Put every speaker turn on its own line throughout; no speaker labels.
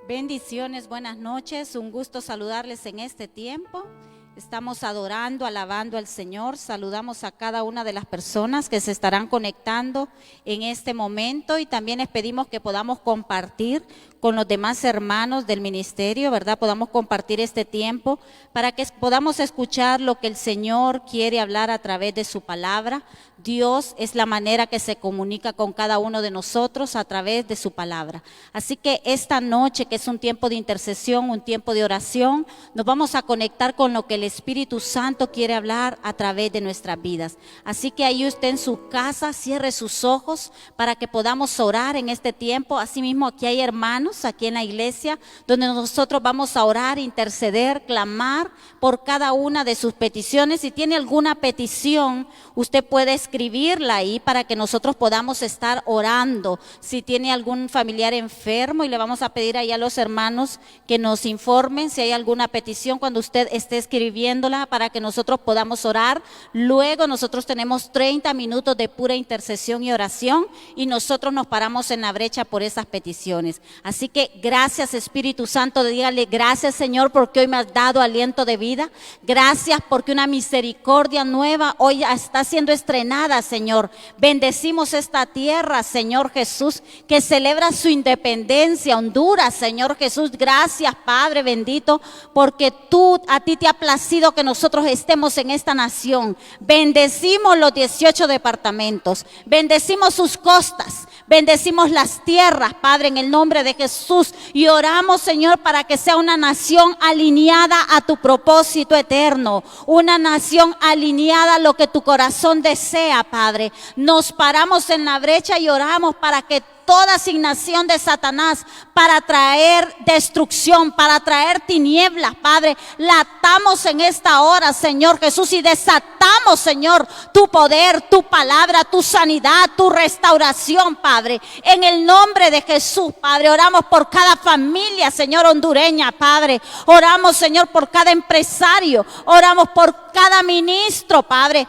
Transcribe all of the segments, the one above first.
Bendiciones, buenas noches, un gusto saludarles en este tiempo. Estamos adorando, alabando al Señor. Saludamos a cada una de las personas que se estarán conectando en este momento y también les pedimos que podamos compartir con los demás hermanos del ministerio, ¿verdad? Podamos compartir este tiempo para que podamos escuchar lo que el Señor quiere hablar a través de su palabra. Dios es la manera que se comunica con cada uno de nosotros a través de su palabra. Así que esta noche, que es un tiempo de intercesión, un tiempo de oración, nos vamos a conectar con lo que el Espíritu Santo quiere hablar a través de nuestras vidas. Así que ahí usted en su casa cierre sus ojos para que podamos orar en este tiempo. Asimismo, aquí hay hermanos, aquí en la iglesia, donde nosotros vamos a orar, interceder, clamar por cada una de sus peticiones. Si tiene alguna petición, usted puede escribirla ahí para que nosotros podamos estar orando. Si tiene algún familiar enfermo, y le vamos a pedir ahí a los hermanos que nos informen si hay alguna petición cuando usted esté escribiéndola para que nosotros podamos orar. Luego nosotros tenemos 30 minutos de pura intercesión y oración y nosotros nos paramos en la brecha por esas peticiones. Así que gracias, Espíritu Santo, dígale gracias, Señor, porque hoy me has dado aliento de vida. Gracias porque una misericordia nueva hoy está siendo estrenada, Señor. Bendecimos esta tierra, Señor Jesús, que celebra su independencia, Honduras, Señor Jesús. Gracias, Padre bendito, porque a ti te ha placido que nosotros estemos en esta nación. Bendecimos los 18 departamentos, bendecimos sus costas, bendecimos las tierras, Padre, en el nombre de Jesús, y oramos, Señor, para que sea una nación alineada a tu propósito eterno, una nación alineada a lo que tu corazón desea, Padre. Nos paramos en la brecha y oramos para que toda asignación de Satanás para traer destrucción, para traer tinieblas, Padre, la atamos en esta hora, Señor Jesús, y desatamos, Señor, tu poder, tu palabra, tu sanidad, tu restauración, Padre, en el nombre de Jesús, Padre. Oramos por cada familia, Señor, hondureña, Padre. Oramos, Señor, por cada empresario, oramos por cada ministro, Padre,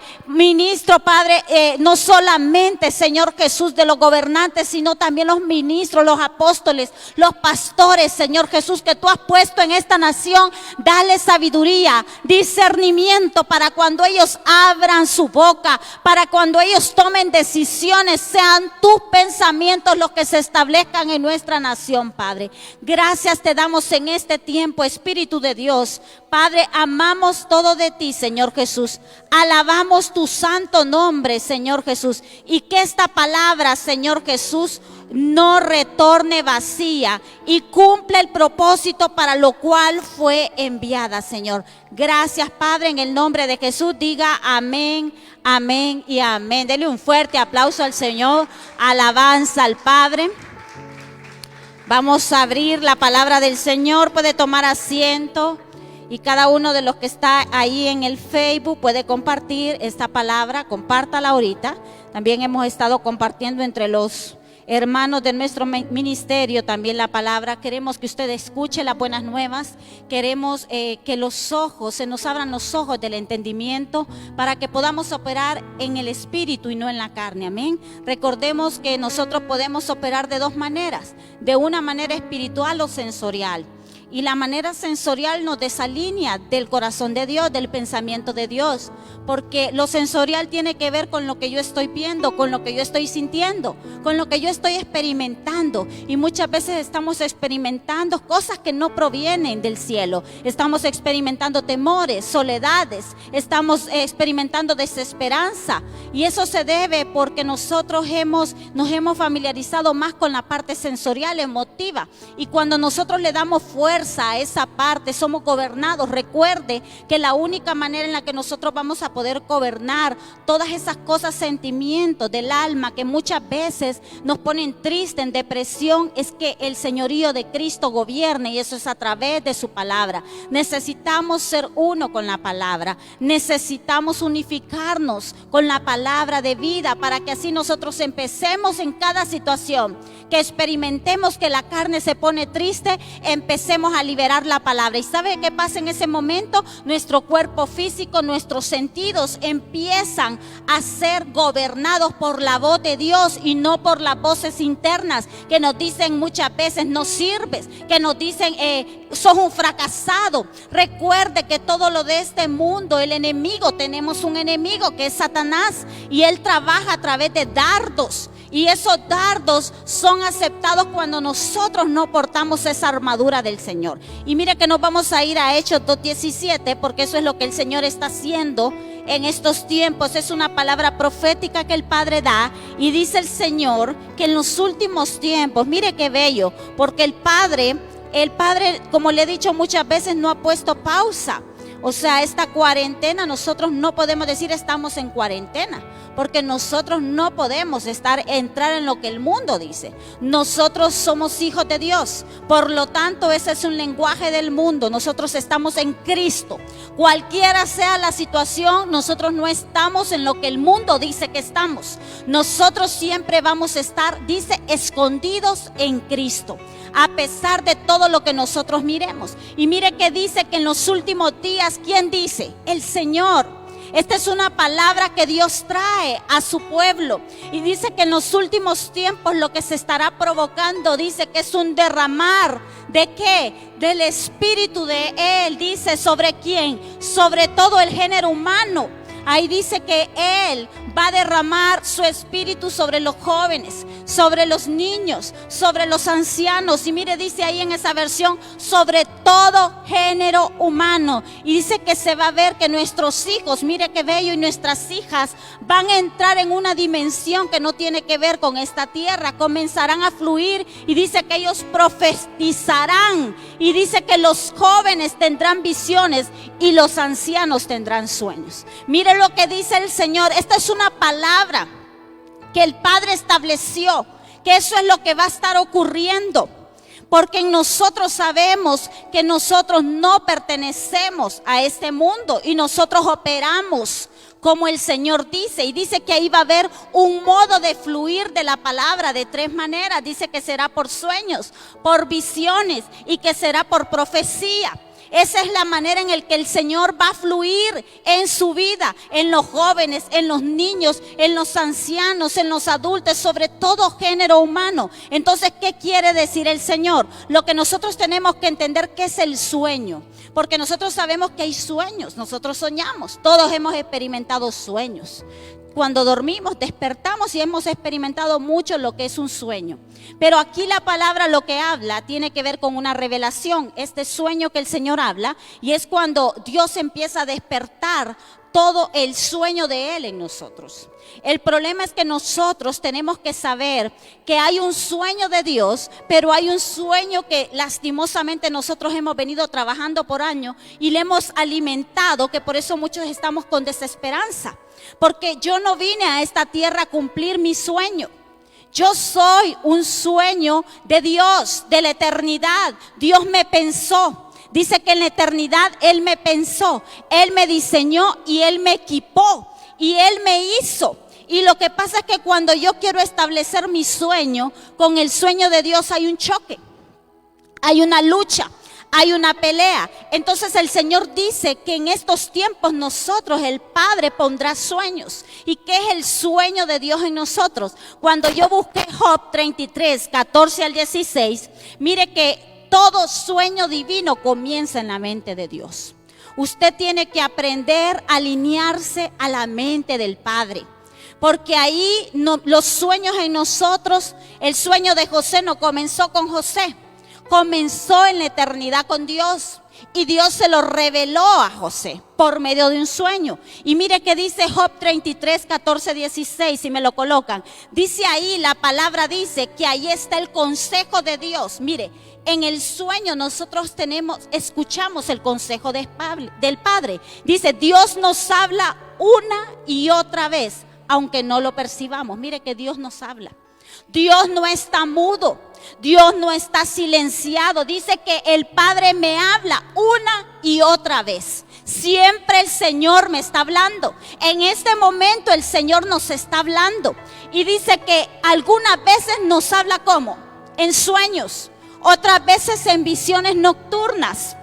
no solamente, Señor Jesús, de los gobernantes, sino también los ministros, los apóstoles, los pastores, Señor Jesús, que tú has puesto en esta nación. Dale sabiduría, discernimiento para cuando ellos abran su boca, para cuando ellos tomen decisiones, sean tus pensamientos los que se establezcan en nuestra nación, Padre. Gracias te damos en este tiempo, Espíritu de Dios. Padre, amamos todo de ti, Señor Jesús. Alabamos tu santo nombre, Señor Jesús. Y que esta palabra, Señor Jesús, no retorne vacía y cumple el propósito para lo cual fue enviada, Señor. Gracias, Padre, en el nombre de Jesús. Diga amén, amén y amén. Dele un fuerte aplauso al Señor. Alabanza al Padre. Vamos a abrir la palabra del Señor. Puede tomar asiento. Y cada uno de los que está ahí en el Facebook puede compartir esta palabra, compártala ahorita. También hemos estado compartiendo entre los hermanos de nuestro ministerio también la palabra. Queremos que usted escuche las buenas nuevas. Queremos que se nos abran los ojos del entendimiento para que podamos operar en el espíritu y no en la carne. Amén. Recordemos que nosotros podemos operar de dos maneras, de una manera espiritual o sensorial. Y la manera sensorial nos desalinea del corazón de Dios, del pensamiento de Dios. Porque lo sensorial tiene que ver con lo que yo estoy viendo, con lo que yo estoy sintiendo, con lo que yo estoy experimentando. Y muchas veces estamos experimentando cosas que no provienen del cielo. Estamos experimentando temores, soledades, estamos experimentando desesperanza. Y eso se debe porque nosotros nos hemos familiarizado más con la parte sensorial, emotiva. Y cuando nosotros le damos fuerza a esa parte, somos gobernados. Recuerde que la única manera en la que nosotros vamos a poder gobernar todas esas cosas, sentimientos del alma que muchas veces nos ponen tristes, en depresión, es que el señorío de Cristo gobierne, y eso es a través de su palabra. Necesitamos ser uno con la palabra, necesitamos unificarnos con la palabra de vida para que así nosotros empecemos en cada situación, que experimentemos que la carne se pone triste, empecemos empecemos a liberar la palabra. ¿Y sabe qué pasa en ese momento? Nuestro cuerpo físico, nuestros sentidos empiezan a ser gobernados por la voz de Dios y no por las voces internas que nos dicen muchas veces no sirves, que nos dicen sos un fracasado. Recuerde que todo lo de este mundo, el enemigo, tenemos un enemigo que es Satanás, y él trabaja a través de dardos. Y esos dardos son aceptados cuando nosotros no portamos esa armadura del Señor. Y mire que nos vamos a ir a Hechos 2:17, porque eso es lo que el Señor está haciendo en estos tiempos. Es una palabra profética que el Padre da, y dice el Señor que en los últimos tiempos, mire qué bello, porque el Padre, como le he dicho muchas veces, no ha puesto pausa. O sea, esta cuarentena, nosotros no podemos decir estamos en cuarentena, porque nosotros no podemos entrar en lo que el mundo dice. Nosotros somos hijos de Dios, por lo tanto ese es un lenguaje del mundo. Nosotros estamos en Cristo. Cualquiera sea la situación, nosotros no estamos en lo que el mundo dice que estamos. Nosotros siempre vamos a estar, dice, escondidos en Cristo, a pesar de todo lo que nosotros miremos. Y mire que dice que en los últimos días, ¿quién dice? El Señor. Esta es una palabra que Dios trae a su pueblo, y dice que en los últimos tiempos lo que se estará provocando, dice que es un derramar, ¿de qué? Del Espíritu de Él. Dice, ¿sobre quién? Sobre todo el género humano. Ahí dice que Él va a derramar su espíritu sobre los jóvenes, sobre los niños, sobre los ancianos. Y mire, dice ahí en esa versión, sobre todo género humano. Y dice que se va a ver que nuestros hijos, mire qué bello, y nuestras hijas van a entrar en una dimensión que no tiene que ver con esta tierra. Comenzarán a fluir, y dice que ellos profetizarán. Y dice que los jóvenes tendrán visiones y los ancianos tendrán sueños. Mire lo que dice el Señor. Esta es una palabra que el Padre estableció, que eso es lo que va a estar ocurriendo, porque nosotros sabemos que nosotros no pertenecemos a este mundo y nosotros operamos como el Señor dice. Y dice que ahí va a haber un modo de fluir de la palabra de 3 maneras. Dice que será por sueños, por visiones y que será por profecía. Esa es la manera en la que el Señor va a fluir en su vida, en los jóvenes, en los niños, en los ancianos, en los adultos, sobre todo género humano. Entonces, ¿qué quiere decir el Señor? Lo que nosotros tenemos que entender, ¿qué es el sueño? Porque nosotros sabemos que hay sueños, nosotros soñamos, todos hemos experimentado sueños. Cuando dormimos, despertamos y hemos experimentado mucho lo que es un sueño. Pero aquí la palabra lo que habla tiene que ver con una revelación. Este sueño que el Señor habla, y es cuando Dios empieza a despertar todo el sueño de Él en nosotros. El problema es que nosotros tenemos que saber que hay un sueño de Dios, pero hay un sueño que lastimosamente nosotros hemos venido trabajando por años y le hemos alimentado, que por eso muchos estamos con desesperanza. Porque yo no vine a esta tierra a cumplir mi sueño. Yo soy un sueño de Dios, de la eternidad. Dios me pensó. Dice que en la eternidad Él me pensó, Él me diseñó y Él me equipó y Él me hizo. Y lo que pasa es que cuando yo quiero establecer mi sueño, con el sueño de Dios hay un choque, hay una lucha, hay una pelea. Entonces el Señor dice que en estos tiempos nosotros, el Padre pondrá sueños. ¿Y qué es el sueño de Dios en nosotros? Cuando yo busqué Job 33, 14 al 16, mire que todo sueño divino comienza en la mente de Dios. Usted tiene que aprender a alinearse a la mente del Padre, porque ahí los sueños en nosotros, el sueño de José no comenzó con José, comenzó en la eternidad con Dios. Y Dios se lo reveló a José por medio de un sueño. Y mire que dice Job 33, 14, 16, si me lo colocan. Dice ahí, la palabra dice que ahí está el consejo de Dios. Mire, en el sueño nosotros escuchamos el consejo del Padre. Dice, Dios nos habla una y otra vez, aunque no lo percibamos. Mire que Dios nos habla. Dios no está mudo, Dios no está silenciado. Dice que el Padre me habla una y otra vez. Siempre el Señor me está hablando. En este momento el Señor nos está hablando. Y dice que algunas veces nos habla ¿cómo? En sueños. otras veces en visiones nocturnas.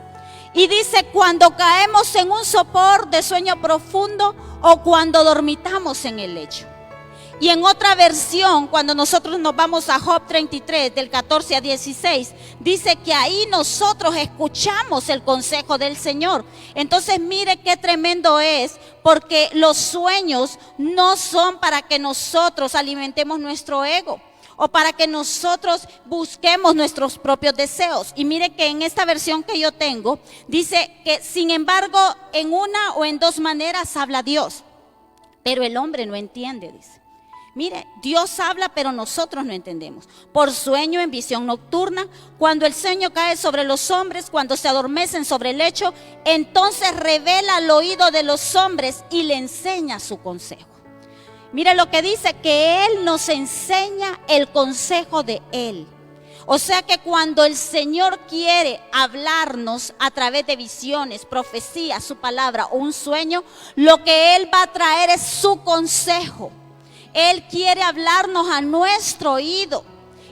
Y dice cuando caemos en un sopor de sueño profundo o cuando dormitamos en el lecho. Y en otra versión, cuando nosotros nos vamos a Job 33, del 14 a 16, dice que ahí nosotros escuchamos el consejo del Señor. Entonces mire qué tremendo es, porque los sueños no son para que nosotros alimentemos nuestro ego o para que nosotros busquemos nuestros propios deseos. Y mire que en esta versión que yo tengo, dice que sin embargo en una o en dos maneras habla Dios, pero el hombre no entiende, dice. Mire, Dios habla, pero nosotros no entendemos. Por sueño, en visión nocturna, cuando el sueño cae sobre los hombres, cuando se adormecen sobre el lecho, entonces revela al oído de los hombres y le enseña su consejo. Mire lo que dice, que Él nos enseña el consejo de Él. O sea que cuando el Señor quiere hablarnos a través de visiones, profecías, su palabra o un sueño, lo que Él va a traer es su consejo. Él quiere hablarnos a nuestro oído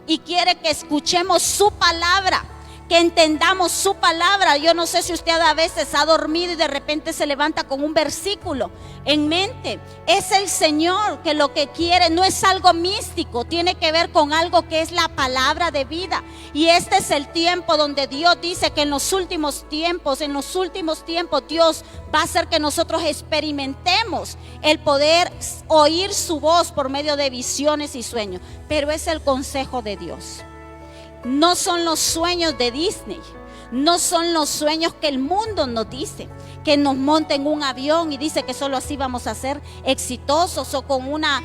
y quiere que escuchemos su palabra, que entendamos su palabra. Yo no sé si usted a veces ha dormido y de repente se levanta con un versículo en mente. Es el Señor que lo que quiere no es algo místico, tiene que ver con algo que es la palabra de vida. Y este es el tiempo donde Dios dice que en los últimos tiempos Dios va a hacer que nosotros experimentemos el poder oír su voz por medio de visiones y sueños. Pero es el consejo de Dios. No son los sueños de Disney, no son los sueños que el mundo nos dice, que nos monten en un avión y dice que solo así vamos a ser exitosos o con una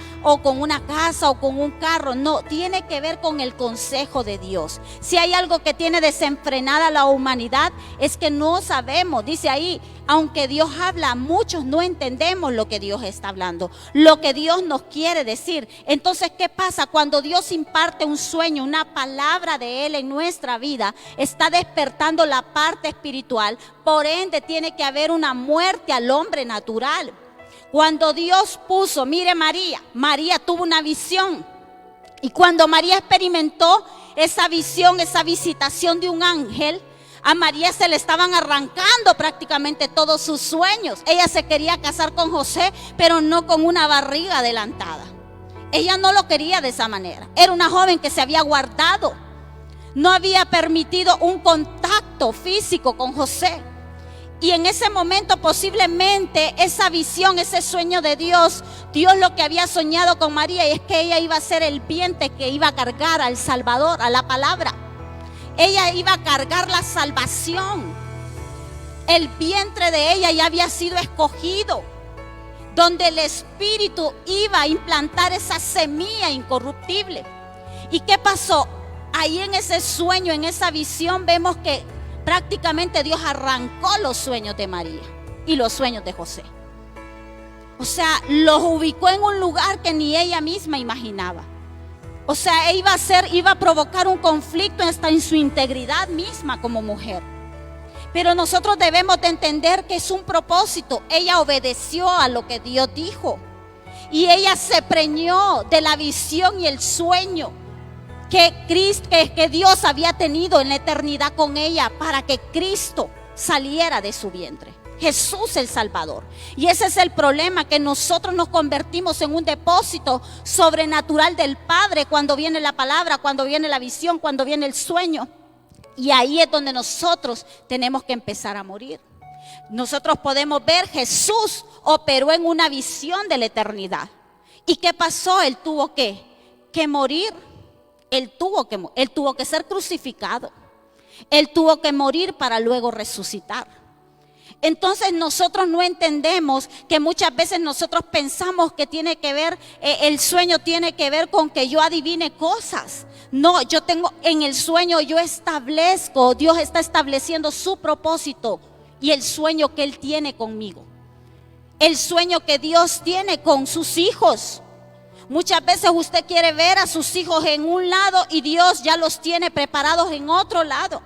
casa o con un carro. No, tiene que ver con el consejo de Dios. Si hay algo que tiene desenfrenada la humanidad es que no sabemos, dice ahí, aunque Dios habla, muchos no entendemos lo que Dios está hablando, lo que Dios nos quiere decir. Entonces, ¿qué pasa? Cuando Dios imparte un sueño, una palabra de Él en nuestra vida, está despertando la parte espiritual. Por ende, tiene que haber una muerte al hombre natural. Cuando Dios puso, mire María tuvo una visión. Y cuando María experimentó esa visión, esa visitación de un ángel, a María se le estaban arrancando prácticamente todos sus sueños. Ella se quería casar con José, pero no con una barriga adelantada. Ella no lo quería de esa manera. Era una joven que se había guardado. No había permitido un contacto físico con José. Y en ese momento posiblemente esa visión, ese sueño de Dios lo que había soñado con María es que ella iba a ser el vientre que iba a cargar al Salvador, a la palabra. Ella iba a cargar la salvación. El vientre de ella ya había sido escogido, donde el Espíritu iba a implantar esa semilla incorruptible. ¿Y qué pasó? Ahí en ese sueño, en esa visión, vemos que prácticamente Dios arrancó los sueños de María y los sueños de José. O sea, los ubicó en un lugar que ni ella misma imaginaba. O sea, iba a provocar un conflicto hasta en su integridad misma como mujer. Pero nosotros debemos de entender que es un propósito. Ella obedeció a lo que Dios dijo. Y ella se preñó de la visión y el sueño que Dios había tenido en la eternidad con ella para que Cristo saliera de su vientre. Jesús el Salvador. Y ese es el problema, que nosotros nos convertimos en un depósito sobrenatural del Padre cuando viene la palabra, cuando viene la visión, cuando viene el sueño. Y ahí es donde nosotros tenemos que empezar a morir. Nosotros podemos ver, Jesús operó en una visión de la eternidad. ¿Y qué pasó? Él tuvo que morir. Él tuvo que ser crucificado. Él tuvo que morir para luego resucitar. Entonces nosotros no entendemos que muchas veces nosotros pensamos que tiene que ver, el sueño tiene que ver con que yo adivine cosas. No, yo tengo en el sueño, yo establezco, Dios está estableciendo su propósito y el sueño que Él tiene conmigo. El sueño que Dios tiene con sus hijos. Muchas veces usted quiere ver a sus hijos en un lado y Dios ya los tiene preparados en otro lado.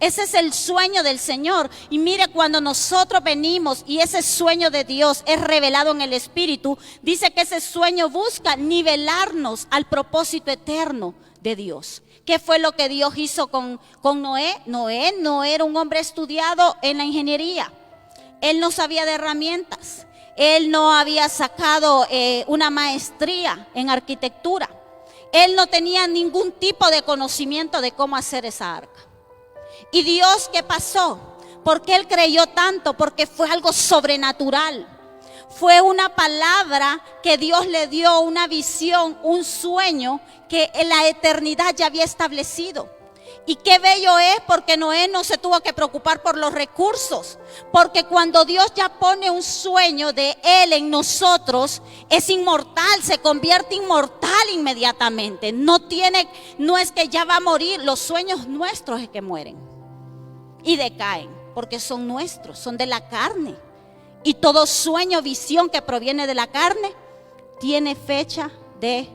Ese es el sueño del Señor. Y mire, cuando nosotros venimos y ese sueño de Dios es revelado en el Espíritu, dice que ese sueño busca nivelarnos al propósito eterno de Dios. ¿Qué fue lo que Dios hizo con Noé? Noé no era un hombre estudiado en la ingeniería. Él no sabía de herramientas. Él no había sacado una maestría en arquitectura. Él no tenía ningún tipo de conocimiento de cómo hacer esa arca. ¿Y Dios qué pasó? ¿Por qué él creyó tanto? Porque fue algo sobrenatural. Fue una palabra que Dios le dio, una visión, un sueño que en la eternidad ya había establecido. Y qué bello es, porque Noé no se tuvo que preocupar por los recursos, porque cuando Dios ya pone un sueño de Él en nosotros, es inmortal, se convierte inmortal inmediatamente. No es que ya va a morir, los sueños nuestros es que mueren y decaen, porque son nuestros, son de la carne. Y todo sueño, visión que proviene de la carne, tiene fecha de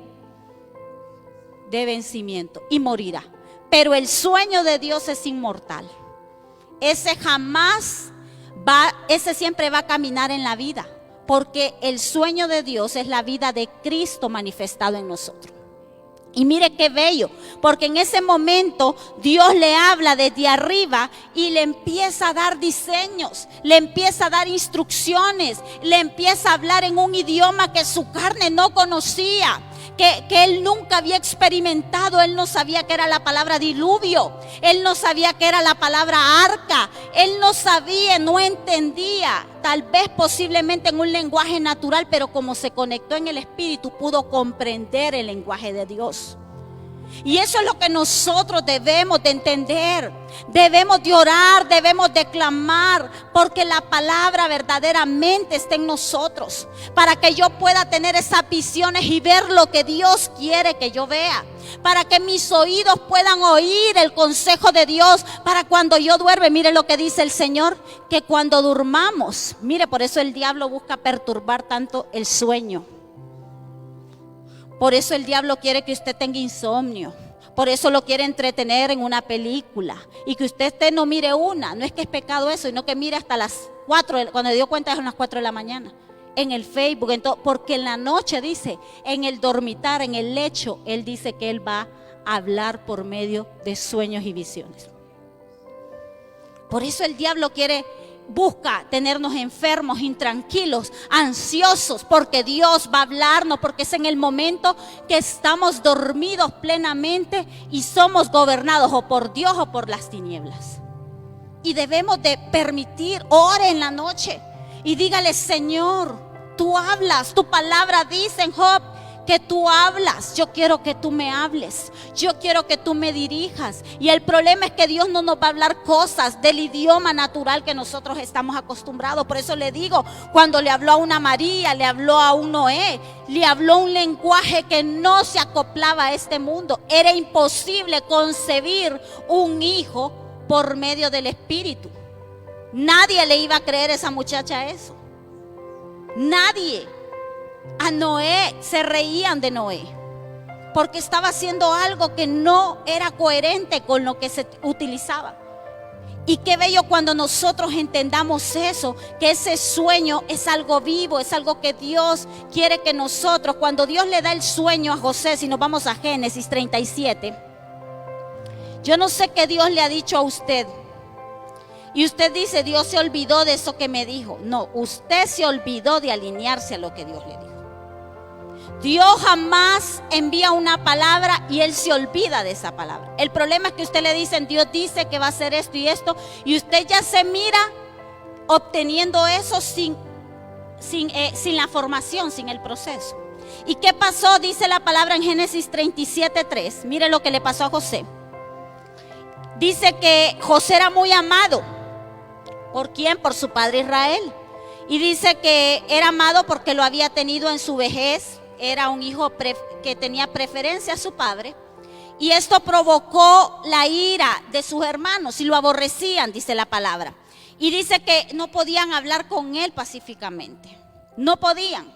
vencimiento y morirá. Pero el sueño de Dios es inmortal. Ese siempre va a caminar en la vida, porque el sueño de Dios es la vida de Cristo manifestado en nosotros. Y mire qué bello, porque en ese momento Dios le habla desde arriba y le empieza a dar diseños, le empieza a dar instrucciones, le empieza a hablar en un idioma que su carne no conocía, que él nunca había experimentado. Él no sabía que era la palabra diluvio, él no sabía que era la palabra arca, él no sabía, no entendía, tal vez posiblemente en un lenguaje natural, pero como se conectó en el Espíritu, pudo comprender el lenguaje de Dios. Y eso es lo que nosotros debemos de entender. Debemos de orar, debemos de clamar, porque la palabra verdaderamente está en nosotros, para que yo pueda tener esas visiones y ver lo que Dios quiere que yo vea, para que mis oídos puedan oír el consejo de Dios, para cuando yo duerme. Mire lo que dice el Señor, que cuando durmamos, mire, por eso el diablo busca perturbar tanto el sueño. Por eso el diablo quiere que usted tenga insomnio. Por eso lo quiere entretener en una película. Y que usted no mire una. No es que es pecado eso, sino que mire hasta las 4. Cuando dio cuenta son las 4 de la mañana. En el Facebook. Porque en la noche dice, en el dormitar, en el lecho, él dice que él va a hablar por medio de sueños y visiones. Por eso el diablo busca tenernos enfermos, intranquilos, ansiosos, porque Dios va a hablarnos, porque es en el momento que estamos dormidos plenamente y somos gobernados o por Dios o por las tinieblas. Y debemos de permitir, ore en la noche y dígale: Señor, tú hablas, tu palabra dice en Job que tú hablas. Yo quiero que tú me hables, yo quiero que tú me dirijas. Y el problema es que Dios no nos va a hablar cosas del idioma natural que nosotros estamos acostumbrados. Por eso le digo, cuando le habló a una María, le habló a un Noé, le habló un lenguaje que no se acoplaba a este mundo. Era imposible concebir un hijo por medio del Espíritu. Nadie le iba a creer a esa muchacha eso, nadie. A Noé se reían de Noé, porque estaba haciendo algo que no era coherente con lo que se utilizaba. Y qué bello cuando nosotros entendamos eso, que ese sueño es algo vivo, es algo que Dios quiere que nosotros, cuando Dios le da el sueño a José, si nos vamos a Génesis 37, yo no sé qué Dios le ha dicho a usted. Y usted dice: Dios se olvidó de eso que me dijo. No, usted se olvidó de alinearse a lo que Dios le dijo. Dios jamás envía una palabra y Él se olvida de esa palabra. El problema es que usted le dicen: Dios dice que va a hacer esto y esto, y usted ya se mira obteniendo eso sin la formación, sin el proceso. ¿Y qué pasó? Dice la palabra en Génesis 37:3. Mire lo que le pasó a José. Dice que José era muy amado. ¿Por quién? Por su padre Israel. Y dice que era amado porque lo había tenido en su vejez. Era un hijo que tenía preferencia a su padre. Y esto provocó la ira de sus hermanos y lo aborrecían, dice la palabra. Y dice que no podían hablar con él pacíficamente. No podían.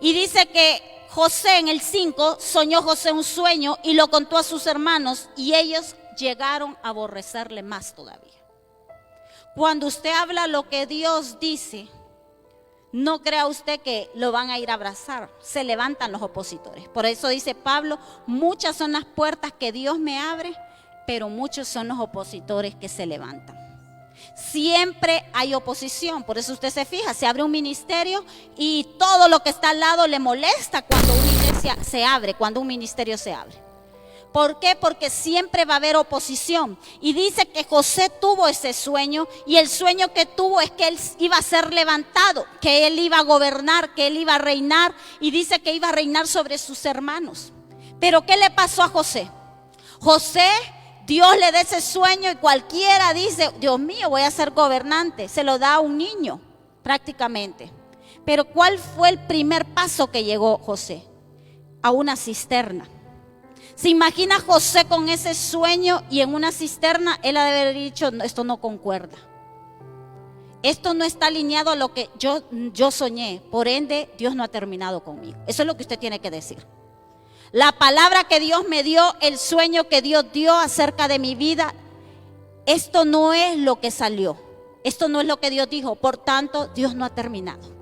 Y dice que José en el 5 soñó José un sueño y lo contó a sus hermanos. Y ellos llegaron a aborrecerle más todavía. Cuando usted habla lo que Dios dice, no crea usted que lo van a ir a abrazar. Se levantan los opositores. Por eso dice Pablo, muchas son las puertas que Dios me abre, pero muchos son los opositores que se levantan. Siempre hay oposición. Por eso usted se fija, se abre un ministerio y todo lo que está al lado le molesta cuando una iglesia se abre, cuando un ministerio se abre. ¿Por qué? Porque siempre va a haber oposición. Y dice que José tuvo ese sueño, y el sueño que tuvo es que él iba a ser levantado, que él iba a gobernar, que él iba a reinar, y dice que iba a reinar sobre sus hermanos. Pero ¿qué le pasó a José? José, Dios le da ese sueño y cualquiera dice, Dios mío, voy a ser gobernante. Se lo da a un niño prácticamente. Pero ¿cuál fue el primer paso que llegó José? A una cisterna. ¿Se imagina José con ese sueño y en una cisterna? Él ha de haber dicho, no, esto no concuerda. Esto no está alineado a lo que yo soñé. Por ende, Dios no ha terminado conmigo. Eso es lo que usted tiene que decir. La palabra que Dios me dio, el sueño que Dios dio acerca de mi vida, esto no es lo que salió. Esto no es lo que Dios dijo. Por tanto, Dios no ha terminado.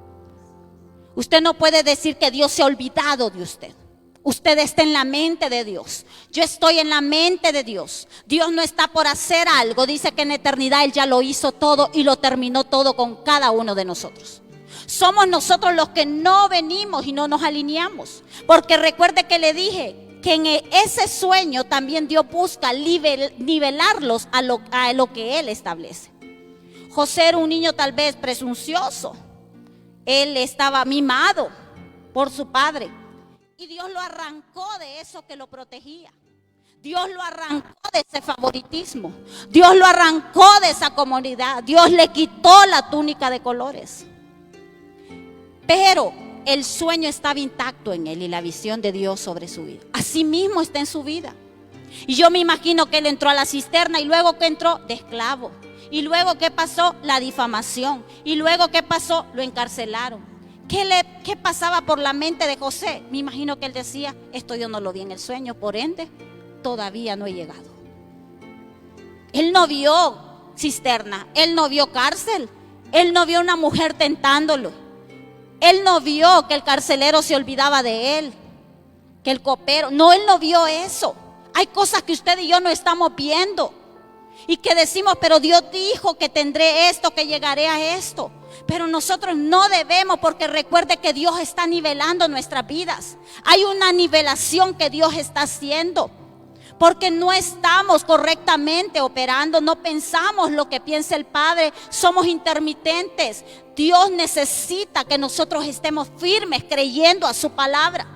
Usted no puede decir que Dios se ha olvidado de usted. Usted está en la mente de Dios. Yo estoy en la mente de Dios. Dios no está por hacer algo. Dice que en eternidad Él ya lo hizo todo y lo terminó todo con cada uno de nosotros. Somos nosotros los que no venimos y no nos alineamos. Porque recuerde que le dije que en ese sueño también Dios busca nivelarlos a lo que Él establece. José era un niño tal vez presuncioso. Él estaba mimado por su padre. Y Dios lo arrancó de eso que lo protegía. Dios lo arrancó de ese favoritismo. Dios lo arrancó de esa comodidad. Dios le quitó la túnica de colores. Pero el sueño estaba intacto en él y la visión de Dios sobre su vida. Así mismo está en su vida. Y yo me imagino que él entró a la cisterna y luego que entró de esclavo. Y luego ¿qué pasó? La difamación. Y luego ¿qué pasó? Lo encarcelaron. ¿Qué pasaba por la mente de José? Me imagino que él decía, esto yo no lo vi en el sueño, por ende, todavía no he llegado. Él no vio cisterna, él no vio cárcel, él no vio una mujer tentándolo, él no vio que el carcelero se olvidaba de él, que el copero, no, él no vio eso. Hay cosas que usted y yo no estamos viendo y que decimos, pero Dios dijo que tendré esto, que llegaré a esto. Pero nosotros no debemos, porque recuerde que Dios está nivelando nuestras vidas. Hay una nivelación que Dios está haciendo, porque no estamos correctamente operando, no pensamos lo que piensa el Padre, somos intermitentes. Dios necesita que nosotros estemos firmes creyendo a su palabra.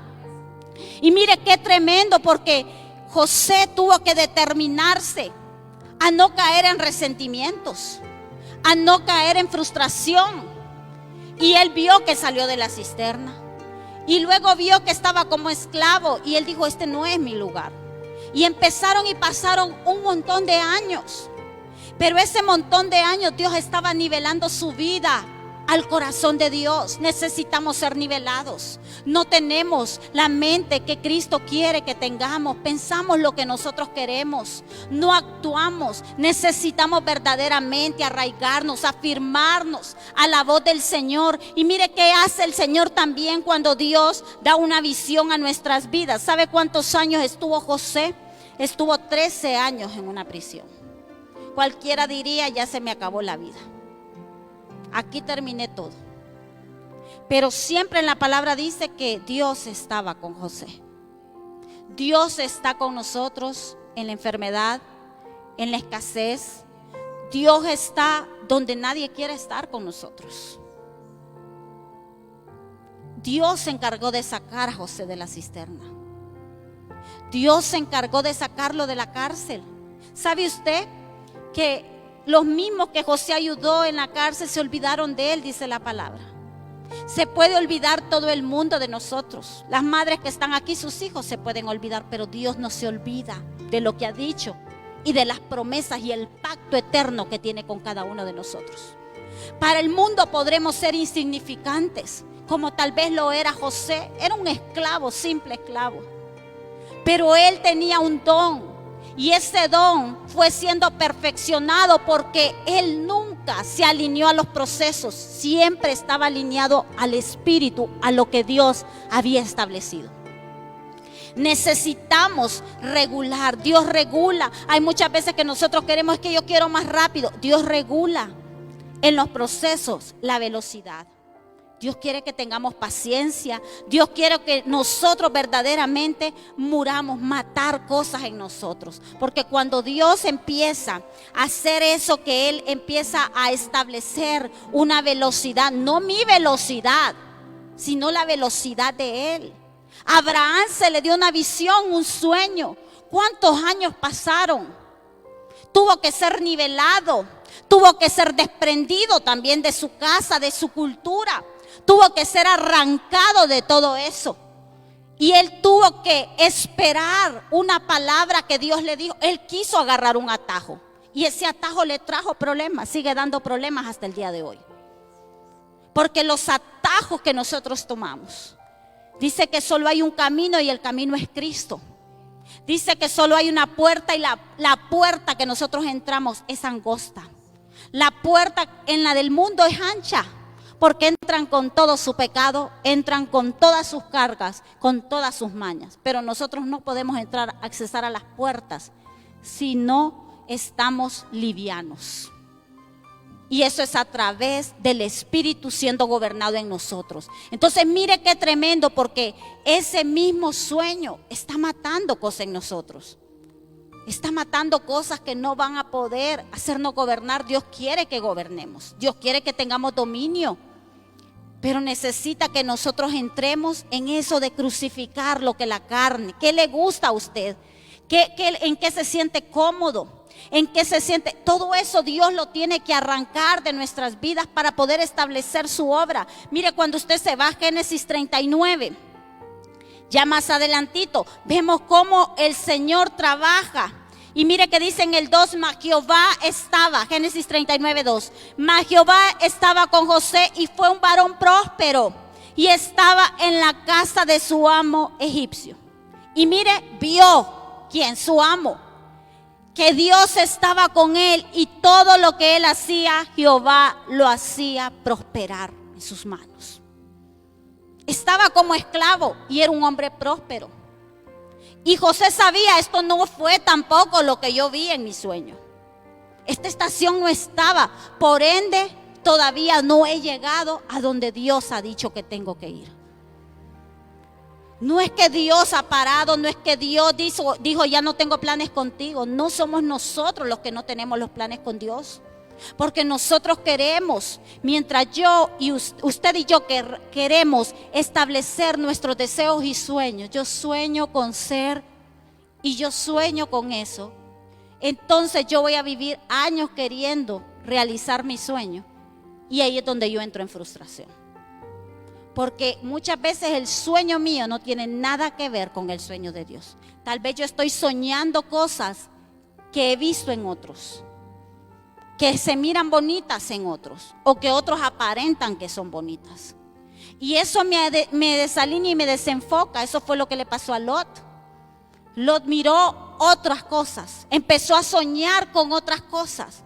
Y mire qué tremendo, porque José tuvo que determinarse a no caer en resentimientos, a no caer en frustración. Y él vio que salió de la cisterna y luego vio que estaba como esclavo y él dijo, este no es mi lugar. Y empezaron y pasaron un montón de años, pero ese montón de años Dios estaba nivelando su vida al corazón de Dios. Necesitamos ser nivelados. No tenemos la mente que Cristo quiere que tengamos. Pensamos lo que nosotros queremos, no actuamos. Necesitamos verdaderamente arraigarnos, afirmarnos a la voz del Señor. Y mire qué hace el Señor también cuando Dios da una visión a nuestras vidas. ¿Sabe cuántos años estuvo José? Estuvo 13 años en una prisión. Cualquiera diría, ya se me acabó la vida, aquí terminé todo. Pero siempre en la palabra dice que Dios estaba con José. Dios está con nosotros en la enfermedad, en la escasez. Dios está donde nadie quiere estar con nosotros. Dios se encargó de sacar a José de la cisterna. Dios se encargó de sacarlo de la cárcel. ¿Sabe usted que los mismos que José ayudó en la cárcel se olvidaron de él? Dice la palabra. Se puede olvidar todo el mundo de nosotros. Las madres que están aquí, sus hijos se pueden olvidar, pero Dios no se olvida de lo que ha dicho y de las promesas y el pacto eterno que tiene con cada uno de nosotros. Para el mundo podremos ser insignificantes, como tal vez lo era José. Era un esclavo, simple esclavo, pero él tenía un don. Y ese don fue siendo perfeccionado porque él nunca se alineó a los procesos, siempre estaba alineado al Espíritu, a lo que Dios había establecido. Necesitamos regular, Dios regula. Hay muchas veces que nosotros queremos, es que yo quiero más rápido. Dios regula en los procesos la velocidad. Dios quiere que tengamos paciencia. Dios quiere que nosotros verdaderamente muramos, matar cosas en nosotros. Porque cuando Dios empieza a hacer eso, que Él empieza a establecer una velocidad, no mi velocidad, sino la velocidad de Él. A Abraham se le dio una visión, un sueño. ¿Cuántos años pasaron? Tuvo que ser nivelado, tuvo que ser desprendido también de su casa, de su cultura. Tuvo que ser arrancado de todo eso. Y él tuvo que esperar una palabra que Dios le dijo. Él quiso agarrar un atajo. Y ese atajo le trajo problemas. Sigue dando problemas hasta el día de hoy. Porque los atajos que nosotros tomamos. Dice que solo hay un camino y el camino es Cristo. Dice que solo hay una puerta y la puerta que nosotros entramos es angosta. La puerta en la del mundo es ancha. Porque entran con todo su pecado, entran con todas sus cargas, con todas sus mañas. Pero nosotros no podemos entrar, accesar a las puertas si no estamos livianos. Y eso es a través del Espíritu siendo gobernado en nosotros. Entonces mire qué tremendo, porque ese mismo sueño está matando cosas en nosotros. Está matando cosas que no van a poder hacernos gobernar. Dios quiere que gobernemos. Dios quiere que tengamos dominio. Pero necesita que nosotros entremos en eso de crucificar lo que la carne. ¿Qué le gusta a usted? ¿En qué se siente cómodo? ¿En qué se siente? Todo eso Dios lo tiene que arrancar de nuestras vidas para poder establecer su obra. Mire, cuando usted se va a Génesis 39, ya más adelantito, vemos cómo el Señor trabaja. Y mire que dice en el 2, mas Jehová estaba, Génesis 39, 2. Mas Jehová estaba con José y fue un varón próspero. Y estaba en la casa de su amo egipcio. Y mire, vio, ¿quién? Su amo. Que Dios estaba con él y todo lo que él hacía, Jehová lo hacía prosperar en sus manos. Estaba como esclavo y era un hombre próspero. Y José sabía, esto no fue tampoco lo que yo vi en mi sueño. Esta estación no estaba, por ende todavía no he llegado a donde Dios ha dicho que tengo que ir. No es que Dios ha parado, no es que Dios dijo ya no tengo planes contigo. No somos nosotros los que no tenemos los planes con Dios. Porque nosotros queremos, mientras yo y usted y yo queremos establecer nuestros deseos y sueños. Yo sueño con ser y yo sueño con eso. Entonces yo voy a vivir años queriendo realizar mi sueño. Y ahí es donde yo entro en frustración. Porque muchas veces el sueño mío no tiene nada que ver con el sueño de Dios. Tal vez yo estoy soñando cosas que he visto en otros, que se miran bonitas en otros, o que otros aparentan que son bonitas. Y eso me desalinea y me desenfoca. Eso fue lo que le pasó a Lot. Lot miró otras cosas, empezó a soñar con otras cosas.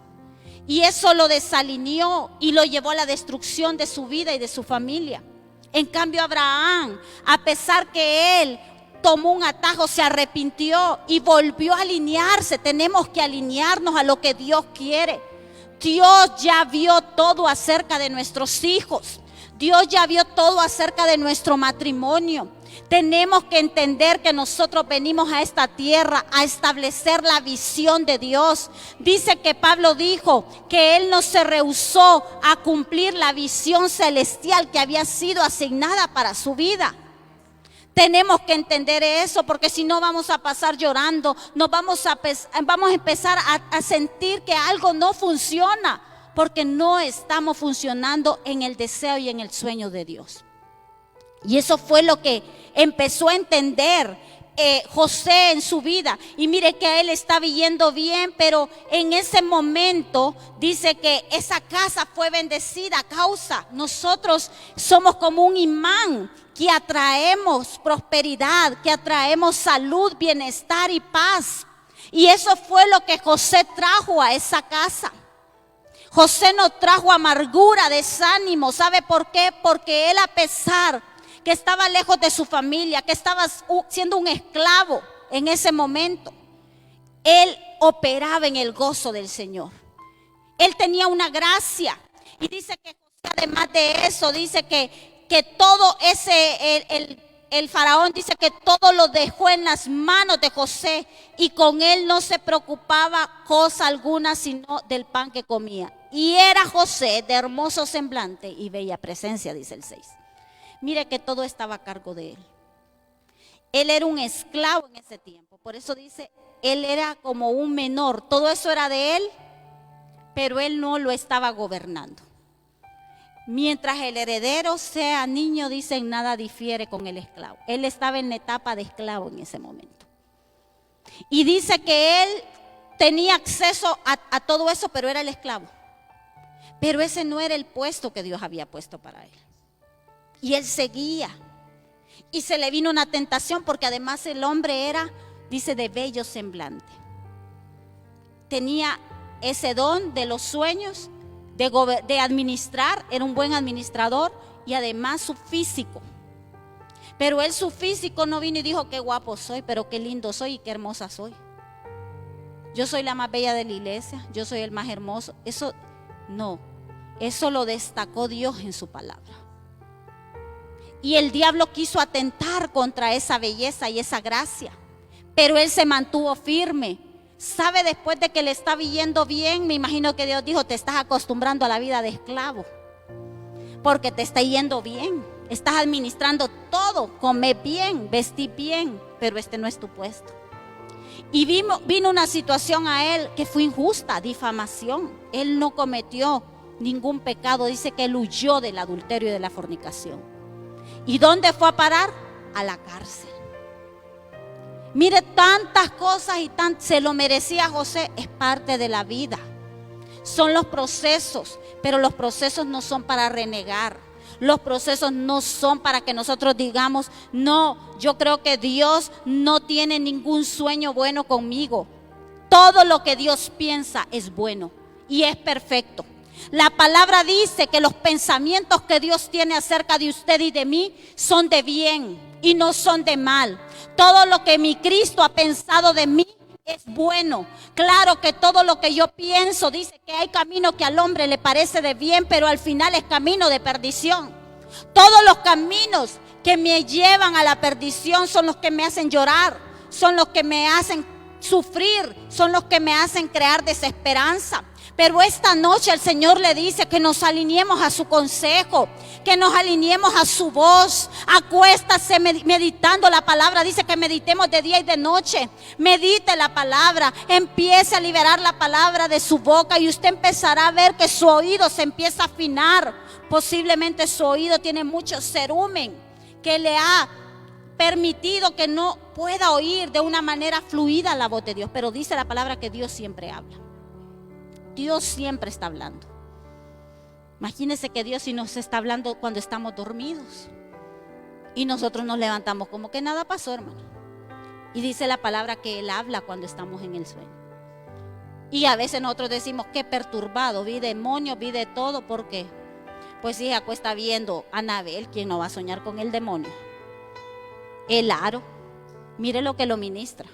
Y eso lo desalineó y lo llevó a la destrucción de su vida y de su familia. En cambio Abraham, a pesar que él tomó un atajo, se arrepintió y volvió a alinearse. Tenemos que alinearnos a lo que Dios quiere. Dios ya vio todo acerca de nuestros hijos. Dios ya vio todo acerca de nuestro matrimonio. Tenemos que entender que nosotros venimos a esta tierra a establecer la visión de Dios. Dice que Pablo dijo que él no se rehusó a cumplir la visión celestial que había sido asignada para su vida. Tenemos que entender eso, porque si no vamos a pasar llorando, vamos a empezar a sentir que algo no funciona, porque no estamos funcionando en el deseo y en el sueño de Dios. Y eso fue lo que empezó a entender José en su vida. Y mire que él estaba yendo bien, pero en ese momento dice que esa casa fue bendecida a causa. Nosotros somos como un imán que atraemos prosperidad, que atraemos salud, bienestar y paz. Y eso fue lo que José trajo a esa casa. José no trajo amargura, desánimo. ¿Sabe por qué? Porque él, a pesar que estaba lejos de su familia, que estaba siendo un esclavo en ese momento, él operaba en el gozo del Señor. Él tenía una gracia. Y dice que José, además de eso, dice que todo el faraón dice que todo lo dejó en las manos de José, y con él no se preocupaba cosa alguna sino del pan que comía. Y era José de hermoso semblante y bella presencia, dice el 6. Mire que todo estaba a cargo de él. Él era un esclavo en ese tiempo. Por eso dice, él era como un menor. Todo eso era de él, pero él no lo estaba gobernando. Mientras el heredero sea niño, dicen, nada difiere con el esclavo. Él estaba en la etapa de esclavo en ese momento. Y dice que él tenía acceso a todo eso, pero era el esclavo. Pero ese no era el puesto que Dios había puesto para él. Y él seguía. Y se le vino una tentación, porque además el hombre era, dice, de bello semblante. Tenía ese don de los sueños, de administrar, era un buen administrador, y además su físico. Pero él, su físico, no vino y dijo, qué guapo soy, pero qué lindo soy y qué hermosa soy. Yo soy la más bella de la iglesia, yo soy el más hermoso. Eso no, eso lo destacó Dios en su palabra. Y el diablo quiso atentar contra esa belleza y esa gracia, pero él se mantuvo firme. ¿Sabe? Después de que le estaba yendo bien, me imagino que Dios dijo, te estás acostumbrando a la vida de esclavo, porque te está yendo bien, estás administrando todo, come bien, vestí bien, pero este no es tu puesto. Y vino una situación a él que fue injusta, difamación. Él no cometió ningún pecado, dice que él huyó del adulterio y de la fornicación. ¿Y dónde fue a parar? A la cárcel. Mire, tantas cosas y se lo merecía José. Es parte de la vida. Son los procesos, pero los procesos no son para renegar. Los procesos no son para que nosotros digamos, no, yo creo que Dios no tiene ningún sueño bueno conmigo. Todo lo que Dios piensa es bueno y es perfecto. La palabra dice que los pensamientos que Dios tiene acerca de usted y de mí son de bien y no son de mal. Todo lo que mi Cristo ha pensado de mí es bueno. Claro que todo lo que yo pienso, dice que hay camino que al hombre le parece de bien, pero al final es camino de perdición. Todos los caminos que me llevan a la perdición son los que me hacen llorar, son los que me hacen sufrir, son los que me hacen crear desesperanza. Pero esta noche el Señor le dice que nos alineemos a su consejo, que nos alineemos a su voz. Acuéstase meditando la palabra. Dice que meditemos de día y de noche. Medite la palabra, empiece a liberar la palabra de su boca y usted empezará a ver que su oído se empieza a afinar. Posiblemente su oído tiene mucho cerumen que le ha permitido que no pueda oír de una manera fluida la voz de Dios. Pero dice la palabra que Dios siempre habla. Dios siempre está hablando. Imagínense que Dios sí nos está hablando cuando estamos dormidos y nosotros nos levantamos como que nada pasó, hermano. Y dice la palabra que Él habla cuando estamos en el sueño. Y a veces nosotros decimos, qué perturbado, vi demonios, vi de todo. ¿Por qué? Pues si acuesta viendo a Anabel, ¿quién no va a soñar con el demonio? El aro, mire lo que lo ministra.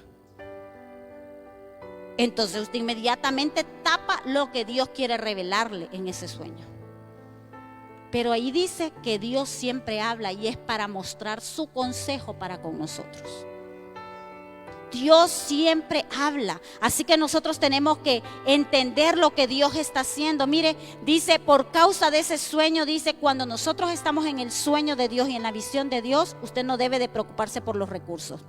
Entonces usted inmediatamente tapa lo que Dios quiere revelarle en ese sueño. Pero ahí dice que Dios siempre habla y es para mostrar su consejo para con nosotros. Dios siempre habla, así que nosotros tenemos que entender lo que Dios está haciendo. Mire, dice, por causa de ese sueño, dice, cuando nosotros estamos en el sueño de Dios y en la visión de Dios, usted no debe de preocuparse por los recursos.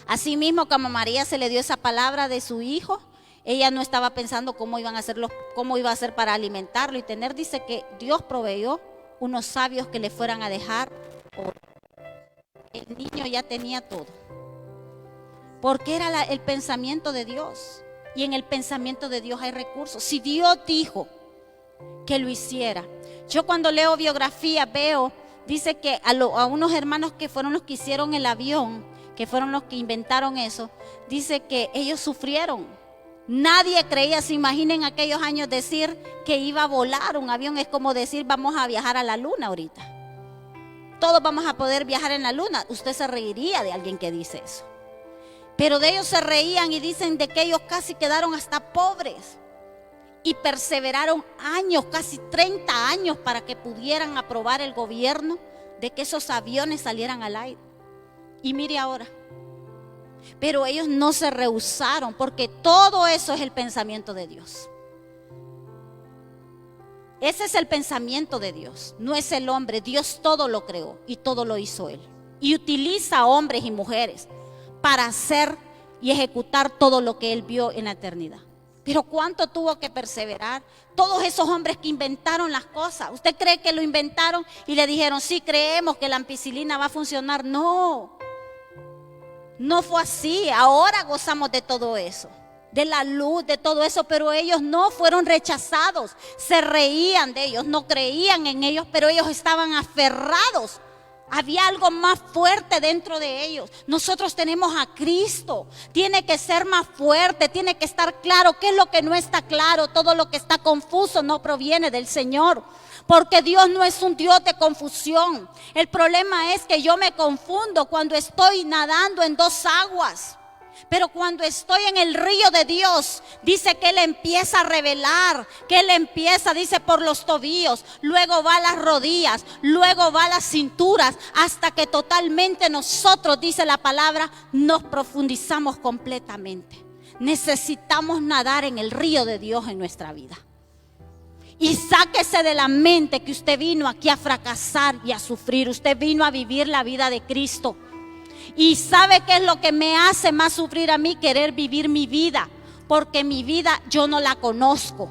Asimismo, como a María se le dio esa palabra de su hijo, ella no estaba pensando cómo iba a hacer para alimentarlo y tener. Dice que Dios proveyó unos sabios que le fueran a dejar oro. El niño ya tenía todo, porque era el pensamiento de Dios. Y en el pensamiento de Dios hay recursos. Si Dios dijo que lo hiciera. Yo cuando leo biografía veo, dice que a unos hermanos que fueron los que hicieron el avión, que fueron los que inventaron eso, dice que ellos sufrieron. Nadie creía, se imaginen aquellos años decir que iba a volar un avión, es como decir vamos a viajar a la luna ahorita. Todos vamos a poder viajar en la luna. Usted se reiría de alguien que dice eso. Pero de ellos se reían y dicen de que ellos casi quedaron hasta pobres. Y perseveraron años, casi 30 años para que pudieran aprobar el gobierno de que esos aviones salieran al aire. Y mire ahora. Pero ellos no se rehusaron porque todo eso es el pensamiento de Dios. Ese es el pensamiento de Dios, no es el hombre. Dios todo lo creó y todo lo hizo Él. Y utiliza a hombres y mujeres para hacer y ejecutar todo lo que Él vio en la eternidad. Pero ¿cuánto tuvo que perseverar? Todos esos hombres que inventaron las cosas. ¿Usted cree que lo inventaron y le dijeron, sí, creemos que la ampicilina va a funcionar? No, no fue así. Ahora gozamos de todo eso, de la luz, de todo eso, pero ellos no fueron rechazados. Se reían de ellos, no creían en ellos, pero ellos estaban aferrados. Había algo más fuerte dentro de ellos. Nosotros tenemos a Cristo. Tiene que ser más fuerte, tiene que estar claro. ¿Qué es lo que no está claro? Todo lo que está confuso no proviene del Señor. Porque Dios no es un Dios de confusión. El problema es que yo me confundo cuando estoy nadando en dos aguas. Pero cuando estoy en el río de Dios, dice que Él empieza a revelar, que Él empieza, dice, por los tobillos, luego va a las rodillas, luego va a las cinturas, hasta que totalmente nosotros, dice la palabra, nos profundizamos completamente. Necesitamos nadar en el río de Dios en nuestra vida. Y sáquese de la mente que usted vino aquí a fracasar y a sufrir. Usted vino a vivir la vida de Cristo. Y ¿sabe qué es lo que me hace más sufrir a mí? Querer vivir mi vida, porque mi vida yo no la conozco.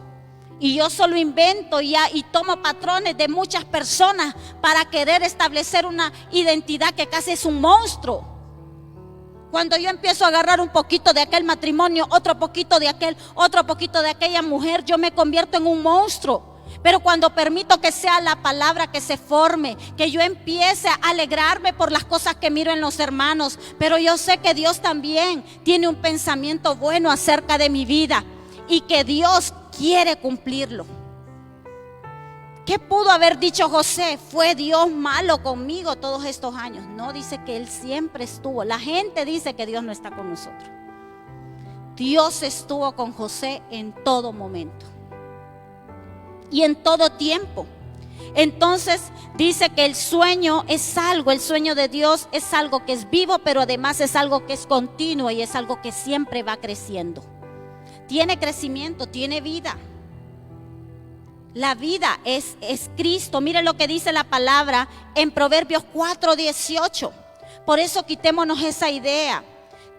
Y yo solo invento y tomo patrones de muchas personas para querer establecer una identidad que casi es un monstruo. Cuando yo empiezo a agarrar un poquito de aquel matrimonio, otro poquito de aquel, otro poquito de aquella mujer, yo me convierto en un monstruo. Pero cuando permito que sea la palabra que se forme, que yo empiece a alegrarme por las cosas que miro en los hermanos, pero yo sé que Dios también tiene un pensamiento bueno acerca de mi vida y que Dios quiere cumplirlo. ¿Qué pudo haber dicho José? ¿Fue Dios malo conmigo todos estos años? No, dice que Él siempre estuvo. La gente dice que Dios no está con nosotros. Dios estuvo con José en todo momento y en todo tiempo. Entonces dice que el sueño es algo, el sueño de Dios es algo que es vivo, pero además es algo que es continuo y es algo que siempre va creciendo. Tiene crecimiento, tiene vida. La vida es Cristo. Mire lo que dice la palabra en Proverbios 4:18. Por eso quitémonos esa idea.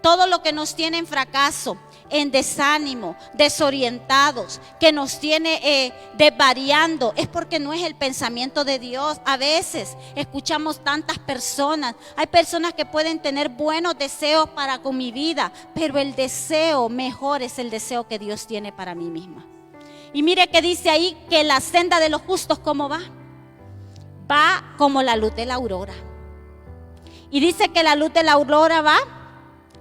Todo lo que nos tiene en fracaso, en desánimo, desorientados, que nos tiene desvariando, es porque no es el pensamiento de Dios. A veces escuchamos tantas personas, hay personas que pueden tener buenos deseos para con mi vida, pero el deseo mejor es el deseo que Dios tiene para mí misma. Y mire que dice ahí que la senda de los justos, ¿cómo va? Va como la luz de la aurora. Y dice que la luz de la aurora va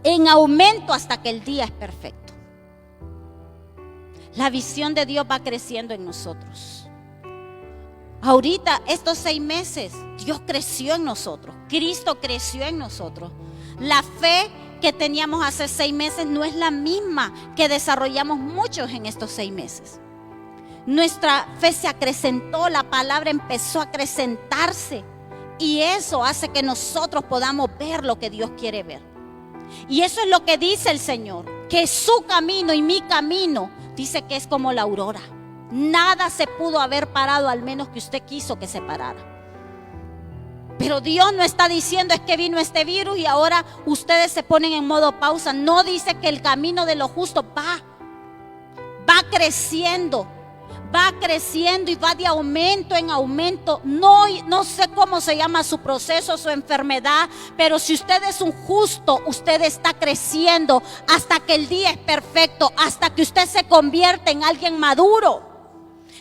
en aumento hasta que el día es perfecto. La visión de Dios va creciendo en nosotros. Ahorita, estos 6 meses, Dios creció en nosotros. Cristo creció en nosotros. La fe que teníamos hace 6 meses no es la misma que desarrollamos muchos en estos 6 meses. Nuestra fe se acrecentó, la palabra empezó a acrecentarse. Y eso hace que nosotros podamos ver lo que Dios quiere ver. Y eso es lo que dice el Señor, que su camino y mi camino, dice que es como la aurora. Nada se pudo haber parado, al menos que usted quiso que se parara. Pero Dios no está diciendo es que vino este virus y ahora ustedes se ponen en modo pausa. No, dice que el camino de los justos va creciendo. Va creciendo y va de aumento en aumento. No sé cómo se llama su proceso, su enfermedad, pero si usted es un justo, usted está creciendo hasta que el día es perfecto, hasta que usted se convierte en alguien maduro.